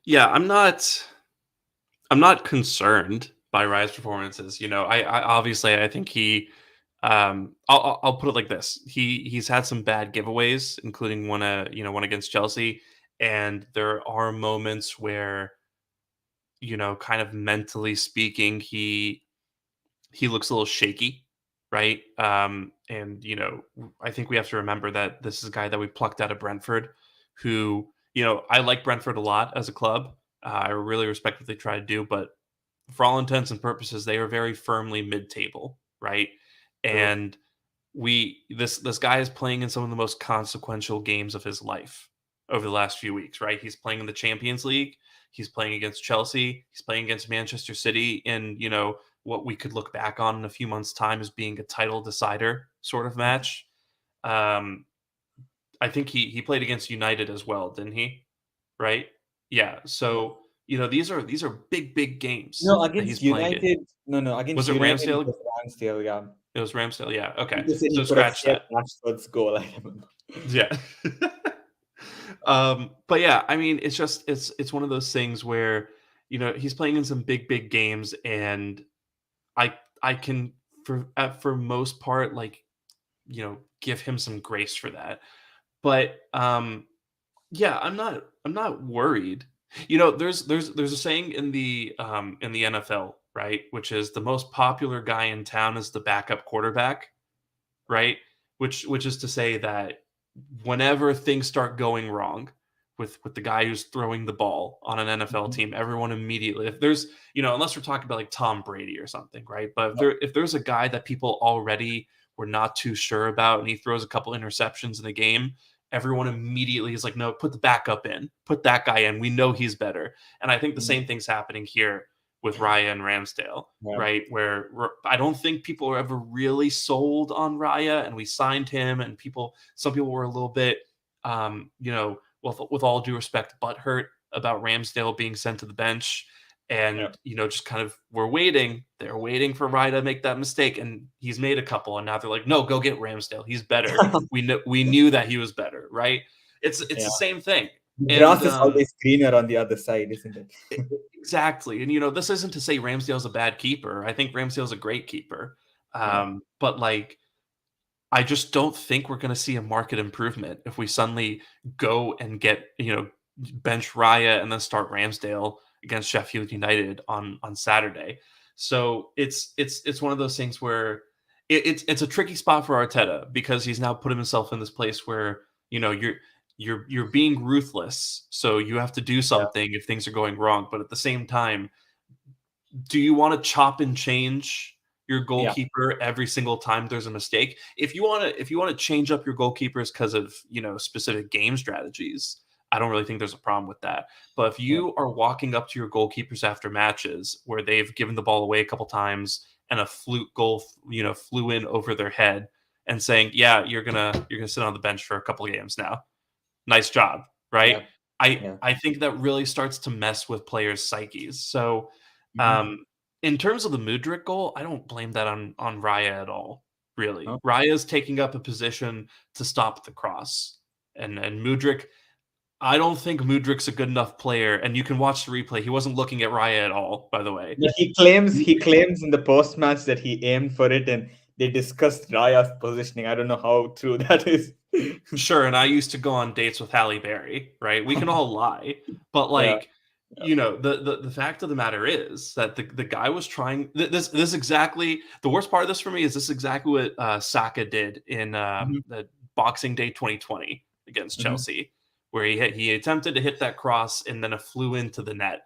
yeah. I'm not concerned by Raya's performances. I obviously I think he. I'll put it like this: he's had some bad giveaways, including one against Chelsea, and there are moments where, kind of mentally speaking, he looks a little shaky, right? And I think we have to remember that this is a guy that we plucked out of Brentford, who I like Brentford a lot as a club. I really respect what they try to do, but for all intents and purposes, they are very firmly mid-table, right? True. And this guy is playing in some of the most consequential games of his life over the last few weeks, right? He's playing in the Champions League, he's playing against Chelsea, he's playing against Manchester City in, what we could look back on in a few months' time as being a title decider sort of match. Um, I think he played against United as well, didn't he? Right? Yeah. So, these are big games No, that he's against playing in. United. No, against Was it United, it Ramsdale? was Ramsdale, yeah. It was Ramsdale. Yeah. Okay. People said he So could have scratch saved that. Rashford's goal, I remember. Yeah. But yeah, I mean, it's one of those things where he's playing in some big games, and I can for most part like give him some grace for that. But yeah, I'm not worried. There's a saying in the NFL, right, which is the most popular guy in town is the backup quarterback, right? Which is to say that whenever things start going wrong with the guy who's throwing the ball on an NFL Mhm. team, everyone immediately, if there's, unless we're talking about like Tom Brady or something, right? But if there's a guy that people already were not too sure about and he throws a couple interceptions in the game, everyone immediately is like, no, put the backup in, put that guy in. We know he's better. And I think the Mhm. same thing's happening here with Raya and Ramsdale, Yeah. right? Where I don't think people are ever really sold on Raya, and we signed him, and some people were a little bit, with all due respect, butthurt about Ramsdale being sent to the bench, Yeah. and just kind of we're waiting. They're waiting for Raya to make that mistake, and he's made a couple, and now they're like, no, go get Ramsdale. He's better. We knew that he was better, right? It's Yeah. the same thing. And Grass is always greener on the other side, isn't it? exactly. And this isn't to say Ramsdale's a bad keeper. I think Ramsdale's a great keeper. Yeah, But like, I just don't think we're going to see a market improvement if we suddenly go and get, bench Raya and then start Ramsdale against Sheffield United on Saturday. So it's one of those things where it's a tricky spot for Arteta because he's now put himself in this place where you're being ruthless, so you have to do yeah, something if things are going wrong, but at the same time, do you want to chop and change your yeah, goalkeeper every single time there's a mistake? If you want to change up your goalkeepers because of specific game strategies, I don't really think there's a problem with that. But if yeah, you are walking up to your goalkeepers after matches where they've given the ball away a couple times and a fluke goal flew in over their head and saying, yeah, you're gonna sit on the bench for a couple of games now, nice job, right? yeah, I yeah. I think that really starts to mess with players' psyches. So, Hmm. um, in terms of the Mudryk goal, I don't blame that on Raya at all. Really, Okay. Raya's taking up a position to stop the cross, and Mudryk. I don't think Mudryk's a good enough player, and you can watch the replay. He wasn't looking at Raya at all, by the way. Yeah, he claims in the post match that he aimed for it, and they discussed Raya's positioning. I don't know how true that is. Sure, and I used to go on dates with Halle Berry, right? We can all lie, but Yeah, like, the fact of the matter is that the guy was trying this exactly the worst part of this for me is this exactly what Saka did in hmm, the Boxing Day 2020 against hmm, Chelsea, where he attempted to hit that cross and then it flew into the net,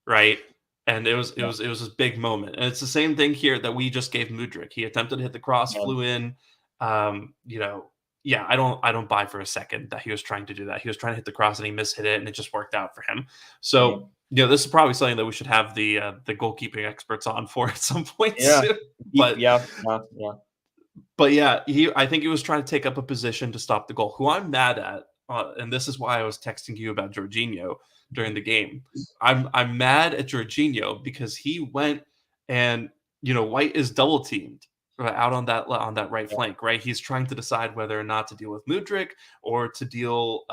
right? And it was it yeah, was it was this big moment, and it's the same thing here that we just gave Mudryk. He attempted to hit the cross, yeah, flew in. Um, you know, yeah, I don't buy for a second that he was trying to do that. He was trying to hit the cross and he mishit it, and it just worked out for him. yeah, So, this is probably something that we should have the goalkeeping experts on for at some point yeah. soon. Deep, But yeah, yeah, yeah. yeah, I think he was trying to take up a position to stop the goal. Who I'm mad at, and this is why I was texting you about Jorginho during the game. I'm mad at Jorginho because he went and White is double teamed out on that right Yeah. flank. Right, he's trying to decide whether or not to deal with Mudryk or to deal.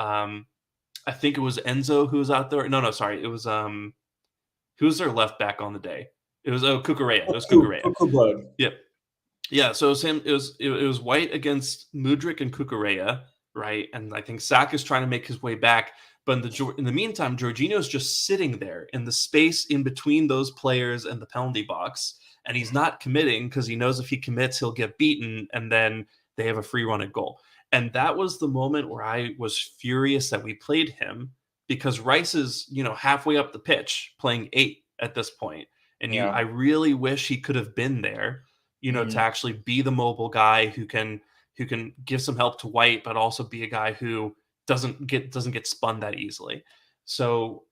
I think it was Enzo who was out there. No, no, sorry, it was who was their left back on the day? It was Cucurella. It was Cucurella. Cuckoo bird. Yep. Yeah, so it was him. It was White against Mudryk and Cucurella, right? And I think Saka is trying to make his way back, but in the meantime, Jorginho's just sitting there in the space in between those players and the penalty box, and he's not committing because he knows if he commits, he'll get beaten, and then they have a free run at goal. And that was the moment where I was furious that we played him because Rice is halfway up the pitch playing 8 at this point, and Yeah. I really wish he could have been there to Hmm. actually be the mobile guy who can give some help to White, but also be a guy who doesn't get spun that easily. So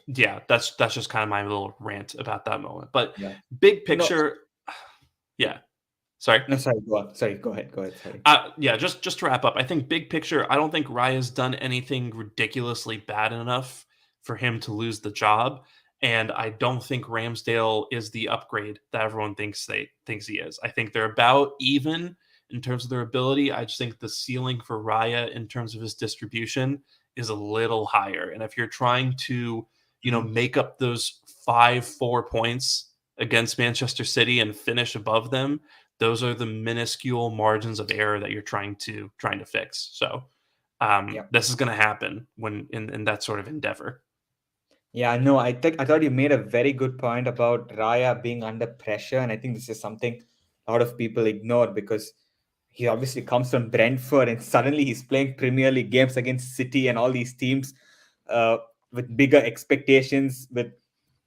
yeah, that's just kind of my little rant about that moment. But Yeah. big No, picture, yeah. Sorry. no, sorry. Go on. Sorry. Go ahead. Go ahead. Sorry. Yeah, just to wrap up, I think big picture, I don't think Raya's done anything ridiculously bad enough for him to lose the job, and I don't think Ramsdale is the upgrade that everyone thinks he is. I think they're about even in terms of their ability. I just think the ceiling for Raya in terms of his distribution is a little higher, and if you're trying to, Mhm. make up those 5-4 points against Manchester City and finish above them, those are the minuscule margins of error that you're trying to fix. So Yeah. this is going to happen when in that sort of endeavor. Yeah, no, I thought you made a very good point about Raya being under pressure, and I think this is something a lot of people ignore because he obviously comes from Brentford, and suddenly he's playing Premier League games against City and all these teams uh, with bigger expectations, with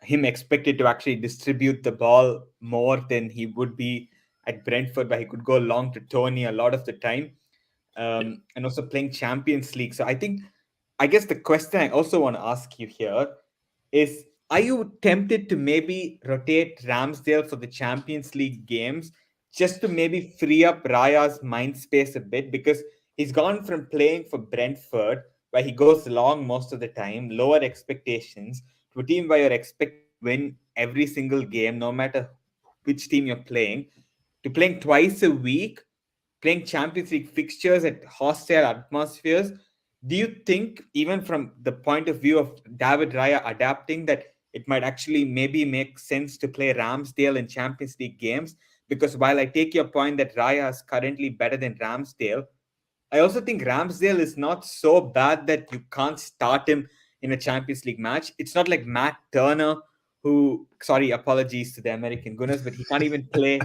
him expected to actually distribute the ball more than he would be at Brentford, where he could go long to Tony a lot of the time, Yeah. and also playing Champions League. So I guess the question I also want to ask you here is, are you tempted to maybe rotate Ramsdale for the Champions League games just to maybe free up Raya's mind space a bit? Because he's gone from playing for Brentford, where he goes long most of the time, lower expectations, to a team where you're expected to win every single game, no matter which team you're playing, to playing twice a week, playing Champions League fixtures at hostile atmospheres. Do you think, even from the point of view of David Raya adapting, that it might actually maybe make sense to play Ramsdale in Champions League games? Because while I take your point that Raya is currently better than Ramsdale, I also think Ramsdale is not so bad that you can't start him in a Champions League match. It's not like Matt Turner, who, sorry, apologies to the American Gunners, but he can't even play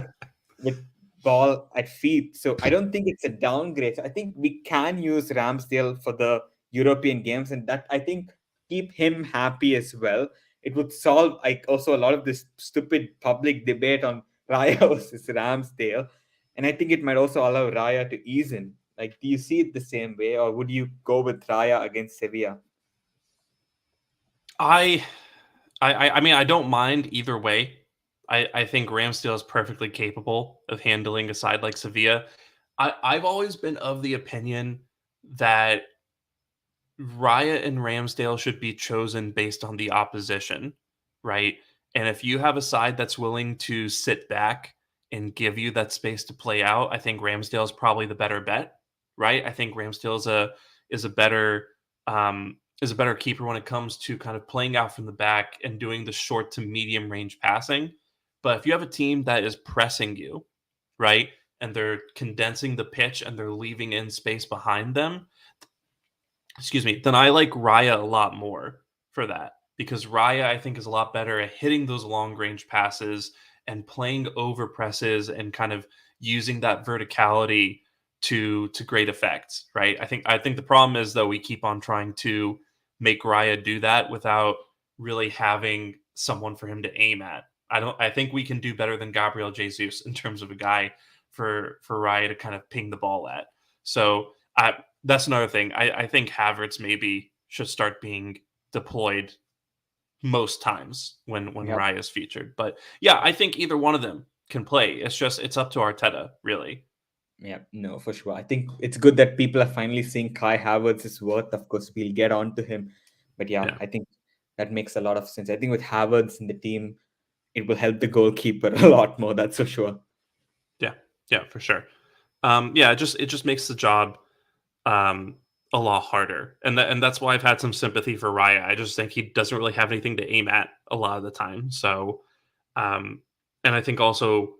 with ball at feet. So I don't think it's a downgrade. So I think we can use Ramsdale for the European games, and that I think keep him happy as well. It would solve like also a lot of this stupid public debate on Raya versus Ramsdale. And I think it might also allow Raya to ease in. Like, do you see it the same way, or would you go with Raya against Sevilla? I I mean, I don't mind either way. I think Ramsdale is perfectly capable of handling a side like Sevilla. I've always been of the opinion that Raya and Ramsdale should be chosen based on the opposition, right? And if you have a side that's willing to sit back and give you that space to play out, I think Ramsdale is probably the better bet, right? I think Ramsdale is a better is a better keeper when it comes to kind of playing out from the back and doing the short to medium range passing. But if you have a team that is pressing you, right, and they're condensing the pitch and they're leaving in space behind them, excuse me, then I like Raya a lot more for that because Raya I think is a lot better at hitting those long range passes and playing over presses and kind of using that verticality to great effect, right? I think the problem is though we keep on trying to make Raya do that without really having someone for him to aim at. I think we can do better than Gabriel Jesus in terms of a guy for Raya to kind of ping the ball at. So that's another thing. I think Havertz maybe should start being deployed most times when Yep. Raya's featured. But yeah, I think either one of them can play. It's up to Arteta, really. Yeah, no, for sure. I think it's good that people are finally seeing Kai Havertz's worth. Of course, we'll get on to him. But yeah, Yeah, I think that makes a lot of sense. I think with Havertz in the team, it will help the goalkeeper a lot more, that's for sure. yeah, yeah, for sure. Yeah, it just makes the job um a lot harder. And that's why I've had some sympathy for Raya. I just think he doesn't really have anything to aim at a lot of the time. So um and I think also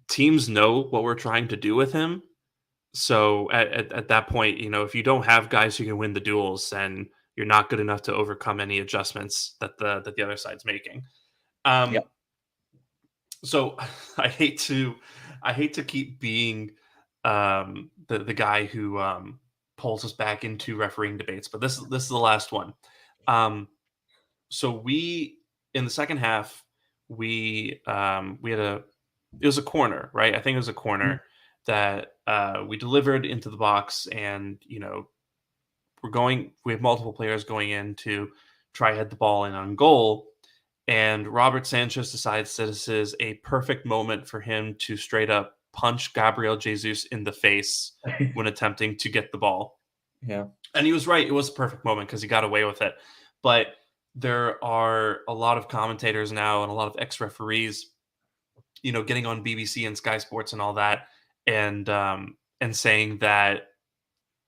teams know what we're trying to do with him. So at that point, if you don't have guys who can win the duels, then you're not good enough to overcome any adjustments that the other side's making. Yeah. Um, so I hate to I hate to keep being the guy who pulls us back into refereeing debates, but this is the last one. Um, so we in the second half we had a it was a corner, right? I think it was a Mm. corner that we delivered into the box, and we have multiple players going in to try hit the ball in on goal, and Robert Sanchez decides that this is a perfect moment for him to straight up punch Gabriel Jesus in the face when attempting to get the ball. Yeah. And he was right; it was a perfect moment because he got away with it. But there are a lot of commentators now and a lot of ex-referees getting on BBC and Sky Sports and all that, and saying that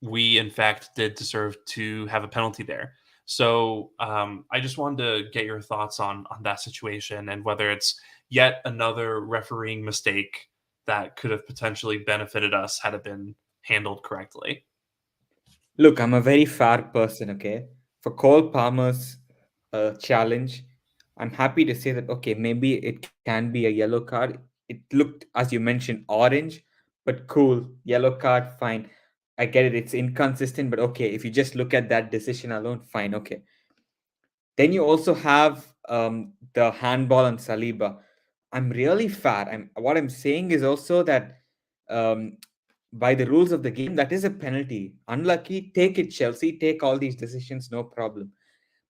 we in fact did deserve to have a penalty there. So I just wanted to get your thoughts on that situation and whether it's yet another refereeing mistake that could have potentially benefited us had it been handled correctly. Look, I'm a very fair person, okay? For Cole Palmer's challenge, I'm happy to say that, okay, maybe it can be a yellow card. It looked, as you mentioned, orange, but cool. Yellow card, fine. I get it. It's inconsistent, but okay. If you just look at that decision alone, fine, okay. Then you also have the handball on Saliba. I'm really fair. What I'm saying is also that um, by the rules of the game, that is a penalty. Unlucky, take it, Chelsea. Take all these decisions, no problem.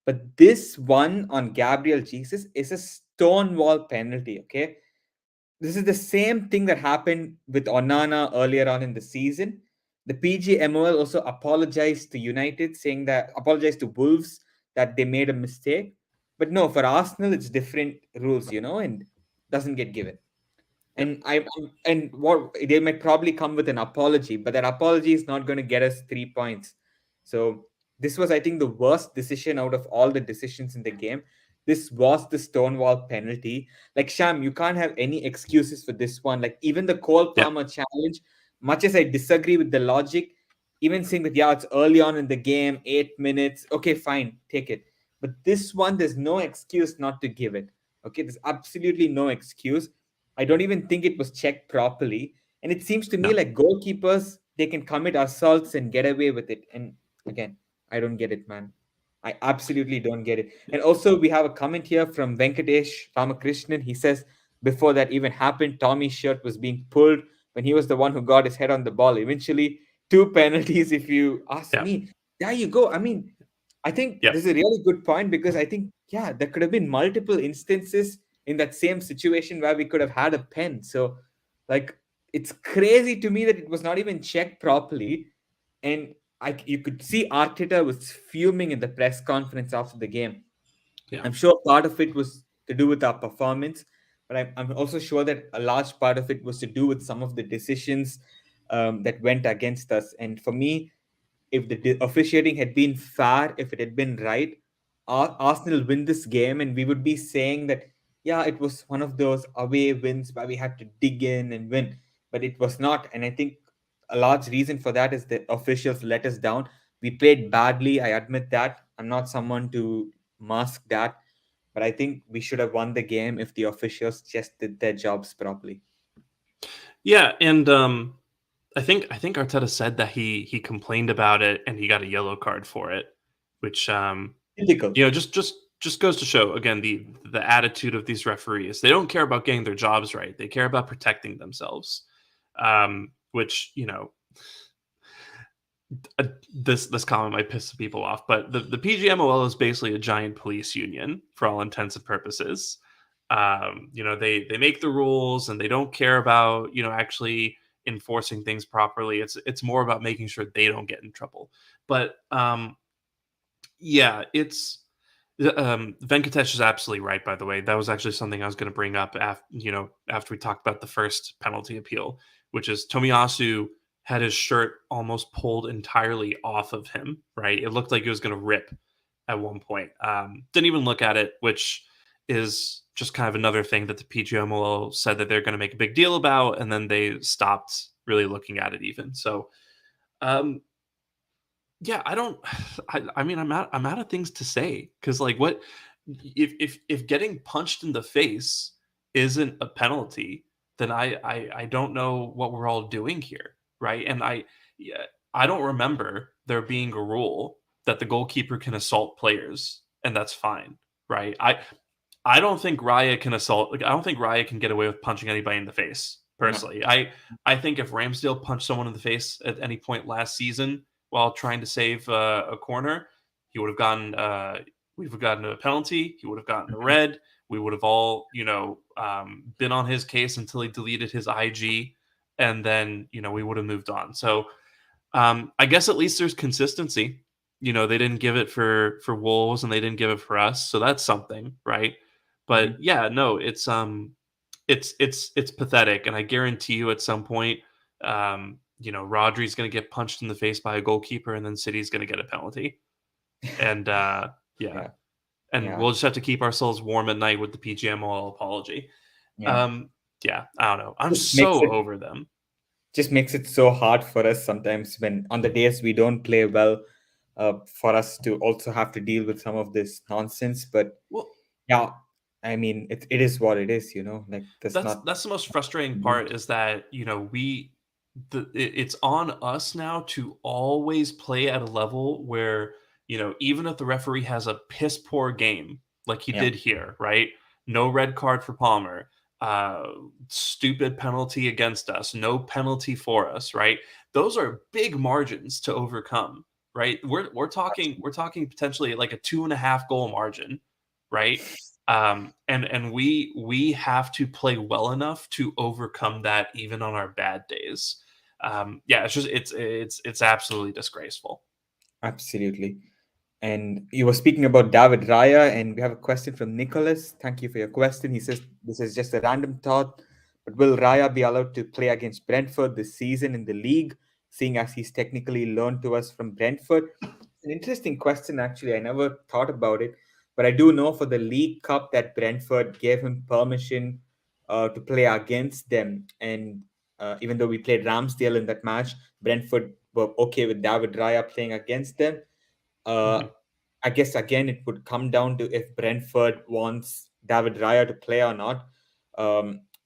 But this one on Gabriel Jesus is a stonewall penalty. Okay, this is the same thing that happened with Onana earlier on in the season. The PGMOL also apologized to United, saying that apologized to Wolves that they made a mistake. But no, for Arsenal, it's different rules, and doesn't get given. Yep. And what they might probably come with an apology, but that apology is not going to get us 3 points. So this was, I think, the worst decision out of all the decisions in the game. This was the Stonewall penalty. Like, Sham, you can't have any excuses for this one. Like, even the Cole Yeah, Palmer challenge, much as I disagree with the logic, even saying that, yeah, it's early on in the game, 8 minutes, okay, fine, take it. But this one, there's no excuse not to give it. Okay, there's absolutely no excuse. I don't even think it was checked properly. And it seems to me no, like goalkeepers, they can commit assaults and get away with it. And again, I don't get it, man. I absolutely don't get it. yeah, And also, we have a comment here from Venkatesh Ramakrishnan. He says, before that even happened, Tommy's shirt was being pulled when he was the one who got his head on the ball. Eventually, two penalties, if you ask yeah, me. There you go. I mean, I think yeah, this is a really good point because I think, yeah, there could have been multiple instances in that same situation where we could have had a pen. So, like, it's crazy to me that it was not even checked properly. And you could see Arteta was fuming in the press conference after the game. yeah. I'm sure part of it was to do with our performance, but I'm also sure that a large part of it was to do with some of the decisions that went against us. And for me, if the officiating had been fair, if it had been right, Arsenal win this game, and we would be saying that, yeah, it was one of those away wins where we had to dig in and win, but it was not. And I think a large reason for that is the officials let us down. We played badly. I admit that. I'm not someone to mask that, but I think we should have won the game if the officials just did their jobs properly. Yeah, and I think Arteta said that he complained about it and he got a yellow card for it, which Typical. just goes to show again the attitude of these referees. They don't care about getting their jobs right. They care about protecting themselves. Which this comment might piss some people off, but the PGMOL is basically a giant police union for all intents and purposes. They make the rules and they don't care about actually enforcing things properly. It's more about making sure they don't get in trouble. But yeah, it's Venkatesh is absolutely right. By the way, that was actually something I was going to bring up after we talked about the first penalty appeal, which is Tomiyasu had his shirt almost pulled entirely off of him. Right, it looked like it was going to rip at one point. Didn't even look at it, which is just kind of another thing that the PGMOL said that they're going to make a big deal about, and then they stopped really looking at it even. So, um, yeah, I don't. I mean, I'm out of things to say because like, what if getting punched in the face isn't a penalty, then I don't know what we're all doing here, right? And yeah, I don't remember there being a rule that the goalkeeper can assault players, and that's fine, right? I don't think Raya can assault. Like, I don't think Raya can get away with punching anybody in the face. No. Personally, I think if Ramsdale punched someone in the face at any point last season while trying to save a corner, he would have gotten we would have gotten a penalty. He would have gotten a Mhm. red. We would have all been on his case until he deleted his IG, and then we would have moved on. So I guess at least there's consistency. They didn't give it for Wolves and they didn't give it for us, so that's something, right? But Mhm. yeah, no, it's pathetic, and I guarantee you, at some point, Rodri's going to get punched in the face by a goalkeeper, and then City's going to get a penalty, and yeah, Yeah. and Yeah. we'll just have to keep ourselves warm at night with the PGMOL apology. Yeah. Um, yeah, I don't know. I'm Just makes so it over them. just makes it so hard for us sometimes when on the days we don't play well, for us to also have to deal with some of this nonsense. But Well, yeah, I mean, it is what it is, like that's That's not. that's the most frustrating part is that it's on us now to always play at a level where even if the referee has a piss poor game like he Yeah. did here, right? No red card for Palmer, uh, stupid penalty against us, no penalty for us, right? Those are big margins to overcome, right? We're talking potentially like a 2.5 goal margin, right? And we have to play well enough to overcome that even on our bad days. Yeah, it's absolutely disgraceful. Absolutely. And you were speaking about David Raya, and we have a question from Nicholas. Thank you for your question. He says, this is just a random thought, but will Raya be allowed to play against Brentford this season in the league? seeing as he's technically loaned to us from Brentford? It's an interesting question, actually. I never thought about it, but I do know for the League Cup that Brentford gave him permission to play against them. And even though we played Ramsdale in that match, Brentford were okay with David Raya playing against them. Uh, Mhm. I guess again it would come down to if Brentford wants David Raya to play or not.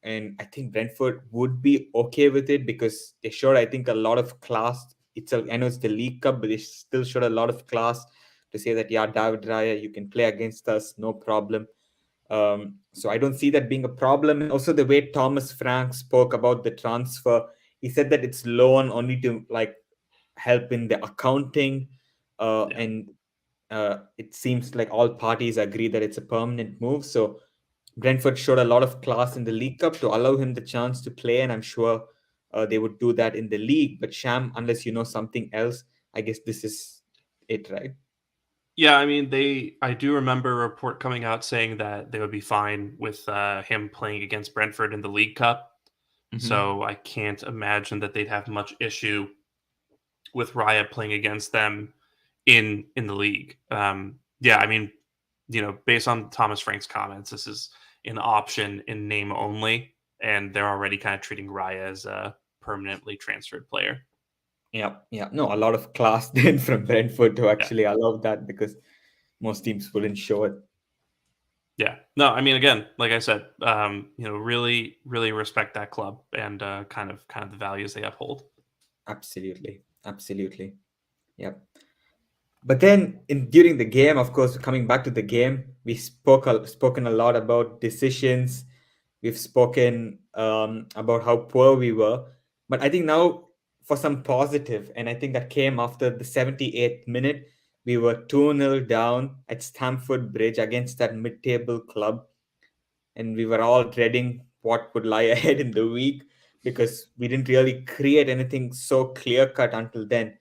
And I think Brentford would be okay with it because they showed, I think, a lot of class. I know it's the League Cup, but they still showed a lot of class to say that, yeah, David Raya, you can play against us, no problem. So I don't see that being a problem. And also the way Thomas Frank spoke about the transfer, he said that it's loan only to like help in the accounting, Yeah. and it seems like all parties agree that it's a permanent move. So Brentford showed a lot of class in the League Cup to allow him the chance to play, and I'm sure they would do that in the league. But Sham, unless you know something else, I guess this is it, right? Yeah, I mean, I do remember a report coming out saying that they would be fine with him playing against Brentford in the League Cup. Mm-hmm. So I can't imagine that they'd have much issue with Raya playing against them in the league. Yeah, I mean, based on Thomas Frank's comments, this is an option in name only, and they're already kind of treating Raya as a permanently transferred player. Yeah, yeah. No, a lot of class then from Brentford to Yeah. actually allow that because most teams wouldn't show it. Yeah. No, I mean, again, like I said, really, really respect that club and kind of the values they uphold. Absolutely, absolutely. Yep. But then in during the game, of course, coming back to the game, we spoken a lot about decisions. We've spoken about how poor we were. But I think now for some positive, and I think that came after the 78th minute. We were 2-0 down at Stamford Bridge against that mid-table club, and we were all dreading what would lie ahead in the week because we didn't really create anything so clear cut until then.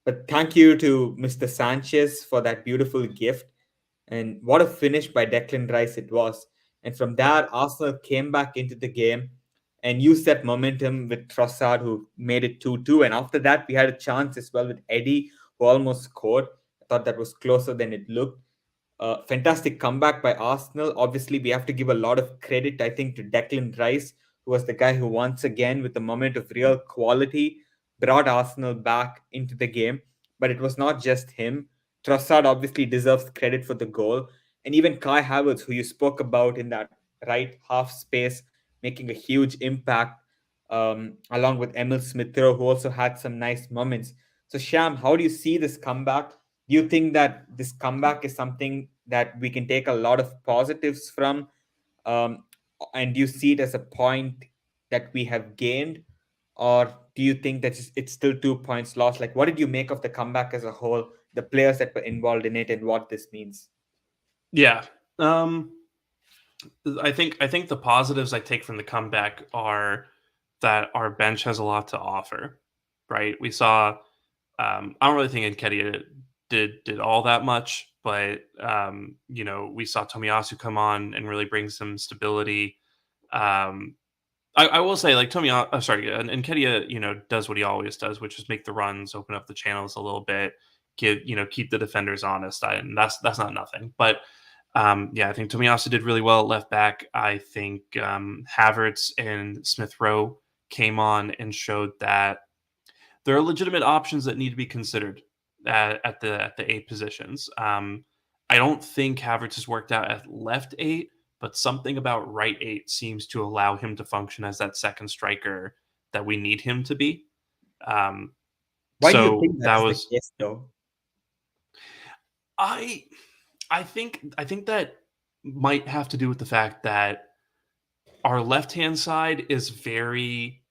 But thank you to Mr. Sanchez for that beautiful gift. And what a finish by Declan Rice it was. And from there, Arsenal came back into the game and used that momentum with Trossard, who made it 2-2. And after that, we had a chance as well with Eddie, who almost scored. I thought that was closer than it looked. Fantastic comeback by Arsenal. Obviously, we have to give a lot of credit, I think, to Declan Rice, who was the guy who once again, with a moment of real quality, brought Arsenal back into the game. But it was not just him. Trossard obviously deserves credit for the goal. And even Kai Havertz, who you spoke about in that right half space, making a huge impact, along with Emil Smith Rowe, who also had some nice moments. So, Sham, how do you see this comeback? Do you think that this comeback is something that we can take a lot of positives from? Um, and do you see it as a point that we have gained? Or do you think that it's still 2 points lost? Like, what did you make of the comeback as a whole, the players that were involved in it, and what this means? Yeah. Um, I think the positives I take from the comeback are that our bench has a lot to offer. Right? We saw. I don't really think Nketiah did all that much, but we saw Tomiyasu come on and really bring some stability. Um, I will say, like Nketiah, does what he always does, which is make the runs, open up the channels a little bit, keep the defenders honest, and that's not nothing. But yeah, I think Tomiyasu did really well at left back. I think Havertz and Smith Rowe came on and showed that there are legitimate options that need to be considered at the eight positions. I don't think Havertz has worked out at left eight, but something about right eight seems to allow him to function as that second striker that we need him to be. Um, Why do you so think that that's the was case, though? I I think that might have to do with the fact that our left hand side is very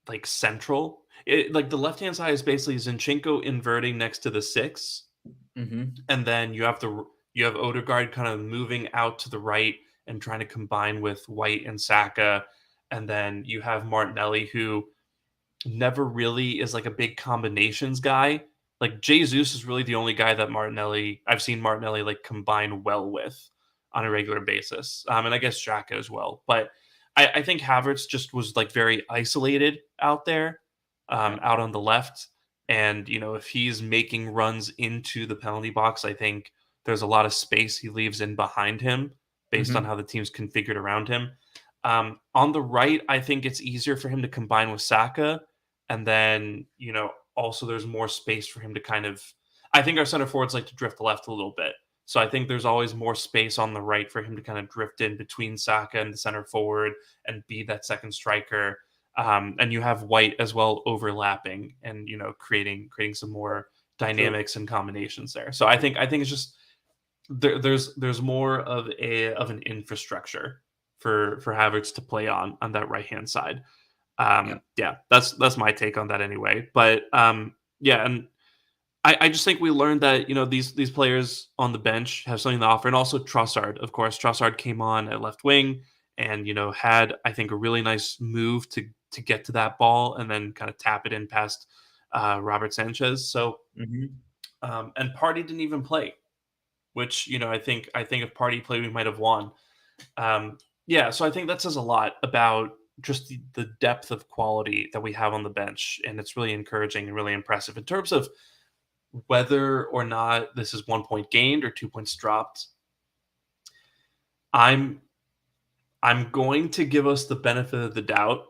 like central. Like the left hand side is basically Zinchenko inverting next to the six, Mm-hmm. and then you have Odegaard kind of moving out to the right and trying to combine with White and Saka, and then you have Martinelli who never really is like a big combinations guy. Like Jesus is really the only guy that I've seen Martinelli like combine well with on a regular basis, and I guess Xhaka as well. But I think Havertz just was like very isolated out there, Yeah. out on the left. And, if he's making runs into the penalty box, I think there's a lot of space he leaves in behind him based on Mm-hmm. how the team's configured around him. On the right, I think it's easier for him to combine with Saka. And then, also there's more space for him to kind of. I think our center forwards like to drift left a little bit. So I think there's always more space on the right for him to kind of drift in between Saka and the center forward and be that second striker. And you have White as well overlapping and creating some more True. dynamics and combinations there. So I think it's just there's more of an infrastructure for Havertz to play on that right hand side. Yeah. Yeah, that's my take on that anyway. But yeah, and I just think we learned that these players on the bench have something to offer, and also Trossard. Of course, Trossard came on at left wing, and had I think a really nice move to get to that ball and then kind of tap it in past Robert Sanchez. So Mm-hmm. and Party didn't even play, which I think if Party played, we might have won. Yeah, so I think that says a lot about just the depth of quality that we have on the bench, and it's really encouraging and really impressive in terms of whether or not this is 1 point gained or 2 points dropped. I'm I'm going to give us the benefit of the doubt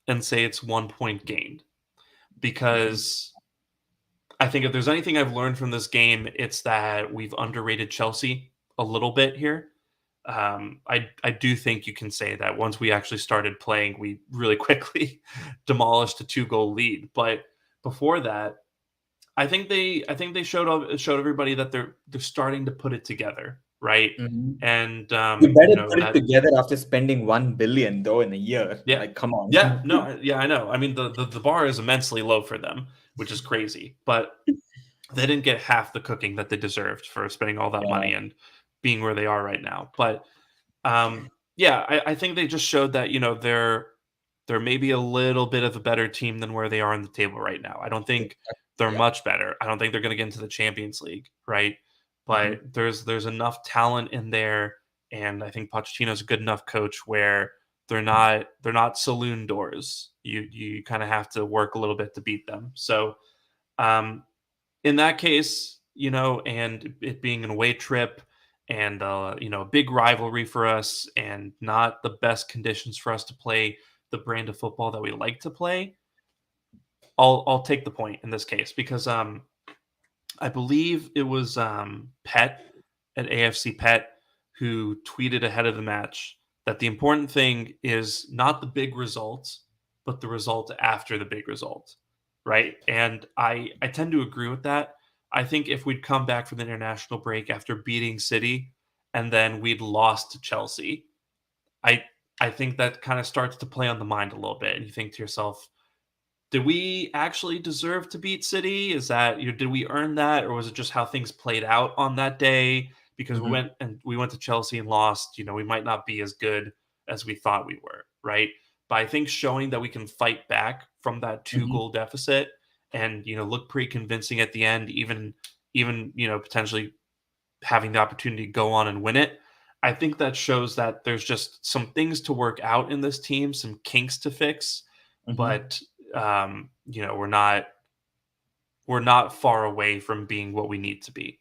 and say it's 1 point gained Mm-hmm. because I think if there's anything I've learned from this game, it's that we've underrated Chelsea a little bit here. I do think you can say that once we actually started playing, we really quickly demolished a 2 goal lead. But before that, I think they showed everybody that they're starting to put it together, right? Mm-hmm. And You better put it that together after spending 1 billion though in a year. yeah. Like, come on. Yeah, no, yeah, I know. I mean, the bar is immensely low for them, which is crazy. But they didn't get half the cooking that they deserved for spending all that Yeah. money and being where they are right now. But yeah, I think they just showed that they're maybe a little bit of a better team than where they are on the table right now. I don't think they're Yeah. much better. I don't think they're going to get into the Champions League, right? But Mm-hmm. there's enough talent in there, and I think Pochettino's a good enough coach where they're not saloon doors. You kind of have to work a little bit to beat them. So um, in that case, and it being an away trip and a big rivalry for us and not the best conditions for us to play the brand of football that we like to play, I'll take the point in this case because I believe it was Pet at AFC Pet who tweeted ahead of the match that the important thing is not the big result, but the result after the big result, right? And I tend to agree with that. I think if we'd come back from the international break after beating City and then we'd lost to Chelsea, I I think that kind of starts to play on the mind a little bit, and you think to yourself, did we actually deserve to beat City? Is that did we earn that, or was it just how things played out on that day? Because we Mm-hmm. went to Chelsea and lost. We might not be as good as we thought we were, right? But I think showing that we can fight back from that two Mm-hmm. goal deficit and look pretty convincing at the end, even potentially having the opportunity to go on and win it. I think that shows that there's just some things to work out in this team, some kinks to fix, Mm-hmm. but we're not far away from being what we need to be.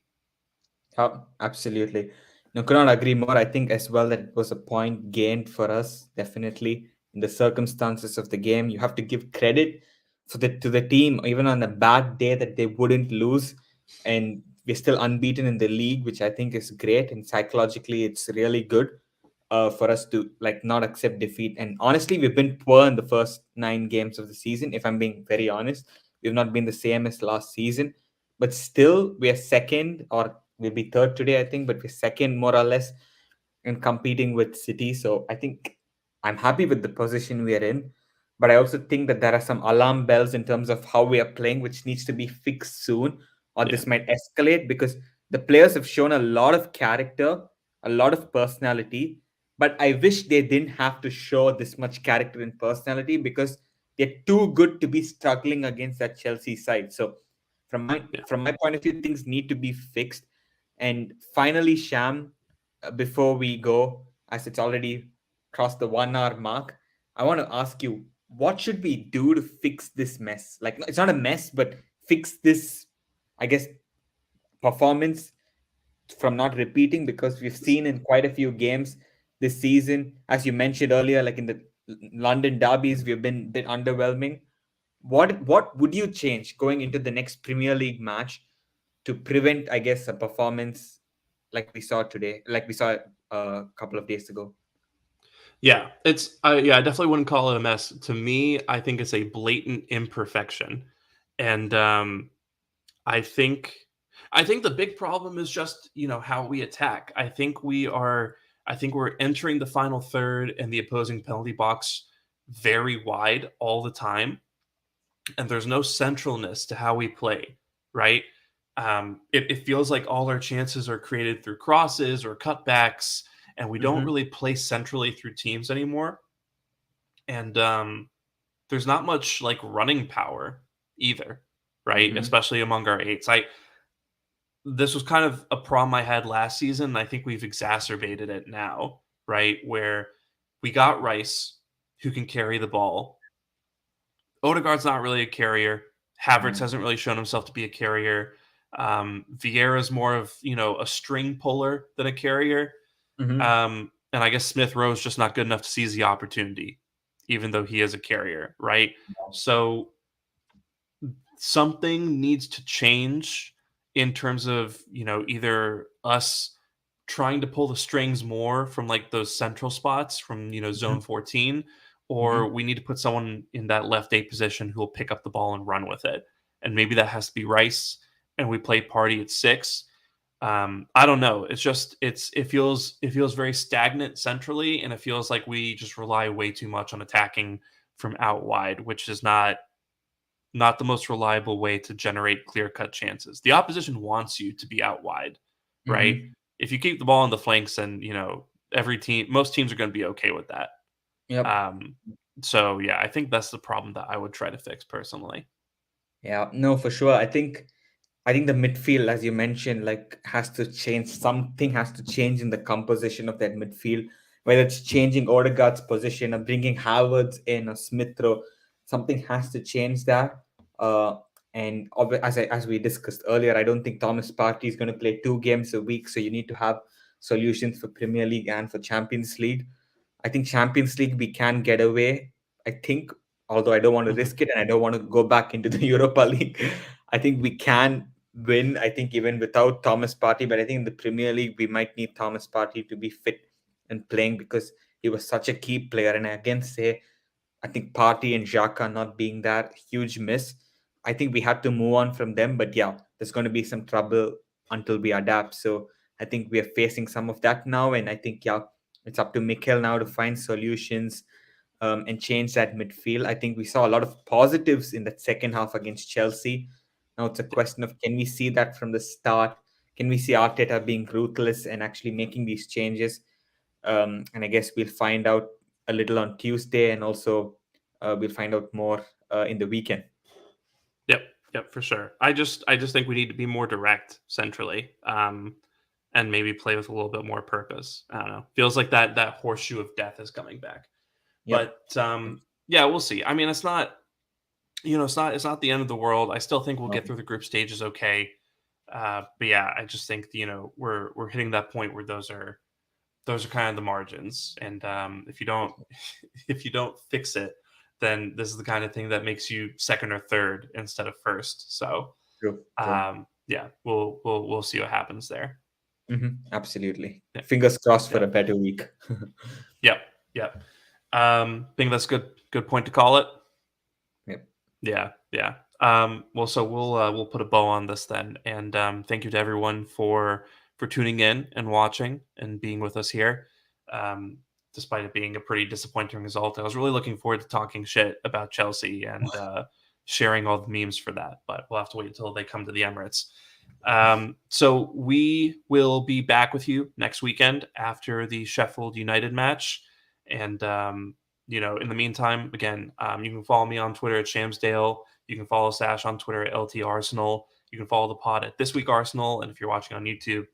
Oh, absolutely. No, could not agree more. I think as well that it was a point gained for us, definitely in the circumstances of the game. You have to give credit for the to the team, even on a bad day that they wouldn't lose. And we're still unbeaten in the league, which I think is great. And psychologically, it's really good for us to like not accept defeat. And honestly, we've been poor in the first 9 games of the season. If I'm being very honest, we've not been the same as last season, but still we are second or we'll be third today, I think, but we're second more or less in competing with City. So I think I'm happy with the position we are in. But I also think that there are some alarm bells in terms of how we are playing, which needs to be fixed soon, or Yeah, this might escalate because the players have shown a lot of character, a lot of personality. But I wish they didn't have to show this much character and personality because they're too good to be struggling against that Chelsea side. So from my yeah, from my point of view, things need to be fixed. And finally, Sham, before we go, as it's already crossed the 1 hour mark, I want to ask you, what should we do to fix this mess? Like, it's not a mess, but fix this, I guess, performance from not repeating, because we've seen in quite a few games this season, as you mentioned earlier, like in the London derbies, we've been a bit underwhelming. What would you change going into the next Premier League match to prevent, I guess, a performance like we saw today, like we saw a couple of days ago? Yeah, I definitely wouldn't call it a mess. To me, I think it's a blatant imperfection, and I think I think the big problem is just, how we attack. I think we're entering the final third and the opposing penalty box very wide all the time, and there's no centralness to how we play, right? It feels like all our chances are created through crosses or cutbacks, and we don't Mm-hmm. really play centrally through teams anymore. And there's not much like running power either, right? Mm-hmm. Especially among our eights. This was kind of a problem I had last season. And I think we've exacerbated it now, right? Where we got Rice, who can carry the ball. Odegaard's not really a carrier. Havertz hasn't really shown himself to be a carrier. Vieira's more of a string puller than a carrier. Mm-hmm. And I guess Smith Rowe's just not good enough to seize the opportunity, even though he is a carrier, right? So something needs to change in terms of either us trying to pull the strings more from like those central spots from zone 14, Mm-hmm. or we need to put someone in that left 8 position who will pick up the ball and run with it, and maybe that has to be Rice, and we play Party at 6. I don't know, it feels very stagnant centrally, and it feels like we just rely way too much on attacking from out wide, which is not the most reliable way to generate clear-cut chances. The opposition wants you to be out wide, right? Mm-hmm. If you keep the ball on the flanks, and most teams are going to be okay with that. Yep. Um, so yeah, I think that's the problem that I would try to fix personally. Yeah, no, for sure. I think the midfield, as you mentioned, like has to change. Something has to change in the composition of that midfield, whether it's changing Odegaard's position or bringing Havertz in or Smith Rowe. Something has to change that. And as we discussed earlier, I don't think Thomas Partey is going to play 2 games a week. So you need to have solutions for Premier League and for Champions League. I think Champions League we can get away. I think, although I don't want to Mhm. risk it and I don't want to go back into the Europa League, I think we can win. I think even without Thomas Partey, but I think in the Premier League we might need Thomas Partey to be fit and playing, because he was such a key player. And I again say, I think Partey and Xhaka not being that huge miss. I think we had to move on from them. But yeah, there's going to be some trouble until we adapt. So I think we are facing some of that now. And I think, yeah, it's up to Mikel now to find solutions and change that midfield. I think we saw a lot of positives in that second half against Chelsea. Now it's a question of, can we see that from the start? Can we see Arteta being ruthless and actually making these changes? And I guess we'll find out a little on Tuesday, and also we'll find out more in the weekend. Yep, yep, for sure. I just think we need to be more direct centrally, and maybe play with a little bit more purpose. I don't know. Feels like that horseshoe of death is coming back. Yep. But yeah, we'll see. I mean, it's not the end of the world. I still think we'll No, get through the group stages okay. But yeah, I just think we're hitting that point where those are kind of the margins, and if you don't if you don't fix it, then this is the kind of thing that makes you second or third instead of first. So true, true. yeah, we'll see what happens there. Absolutely. Yeah, Fingers crossed for yeah, a better week. yep, yep. Think that's good point to call it. Yep. Yeah, yeah. Well, so we'll put a bow on this then, and thank you to everyone for tuning in and watching and being with us here. Um, Despite it being a pretty disappointing result, I was really looking forward to talking shit about Chelsea and sharing all the memes for that. But we'll have to wait until they come to the Emirates. So we will be back with you next weekend after the Sheffield United match, and in the meantime, again, you can follow me on Twitter at Shamsdale. You can follow Sash on Twitter at LT Arsenal. You can follow the pod at This Week Arsenal. And if you're watching on YouTube,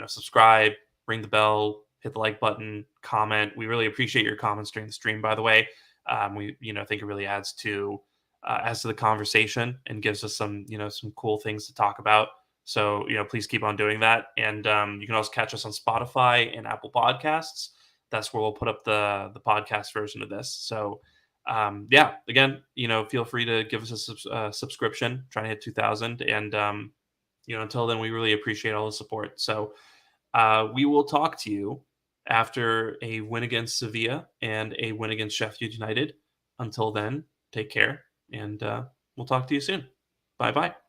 subscribe, ring the bell, hit the like button, comment. We really appreciate your comments during the stream, by the way. We think it really adds to the conversation and gives us some cool things to talk about. So please keep on doing that, and you can also catch us on Spotify and Apple Podcasts. That's where we'll put up the podcast version of this. So yeah, again, feel free to give us a subscription. Trying to hit 2,000, and until then, we really appreciate all the support. So we will talk to you after a win against Sevilla and a win against Sheffield United. Until then, take care, and we'll talk to you soon. Bye bye.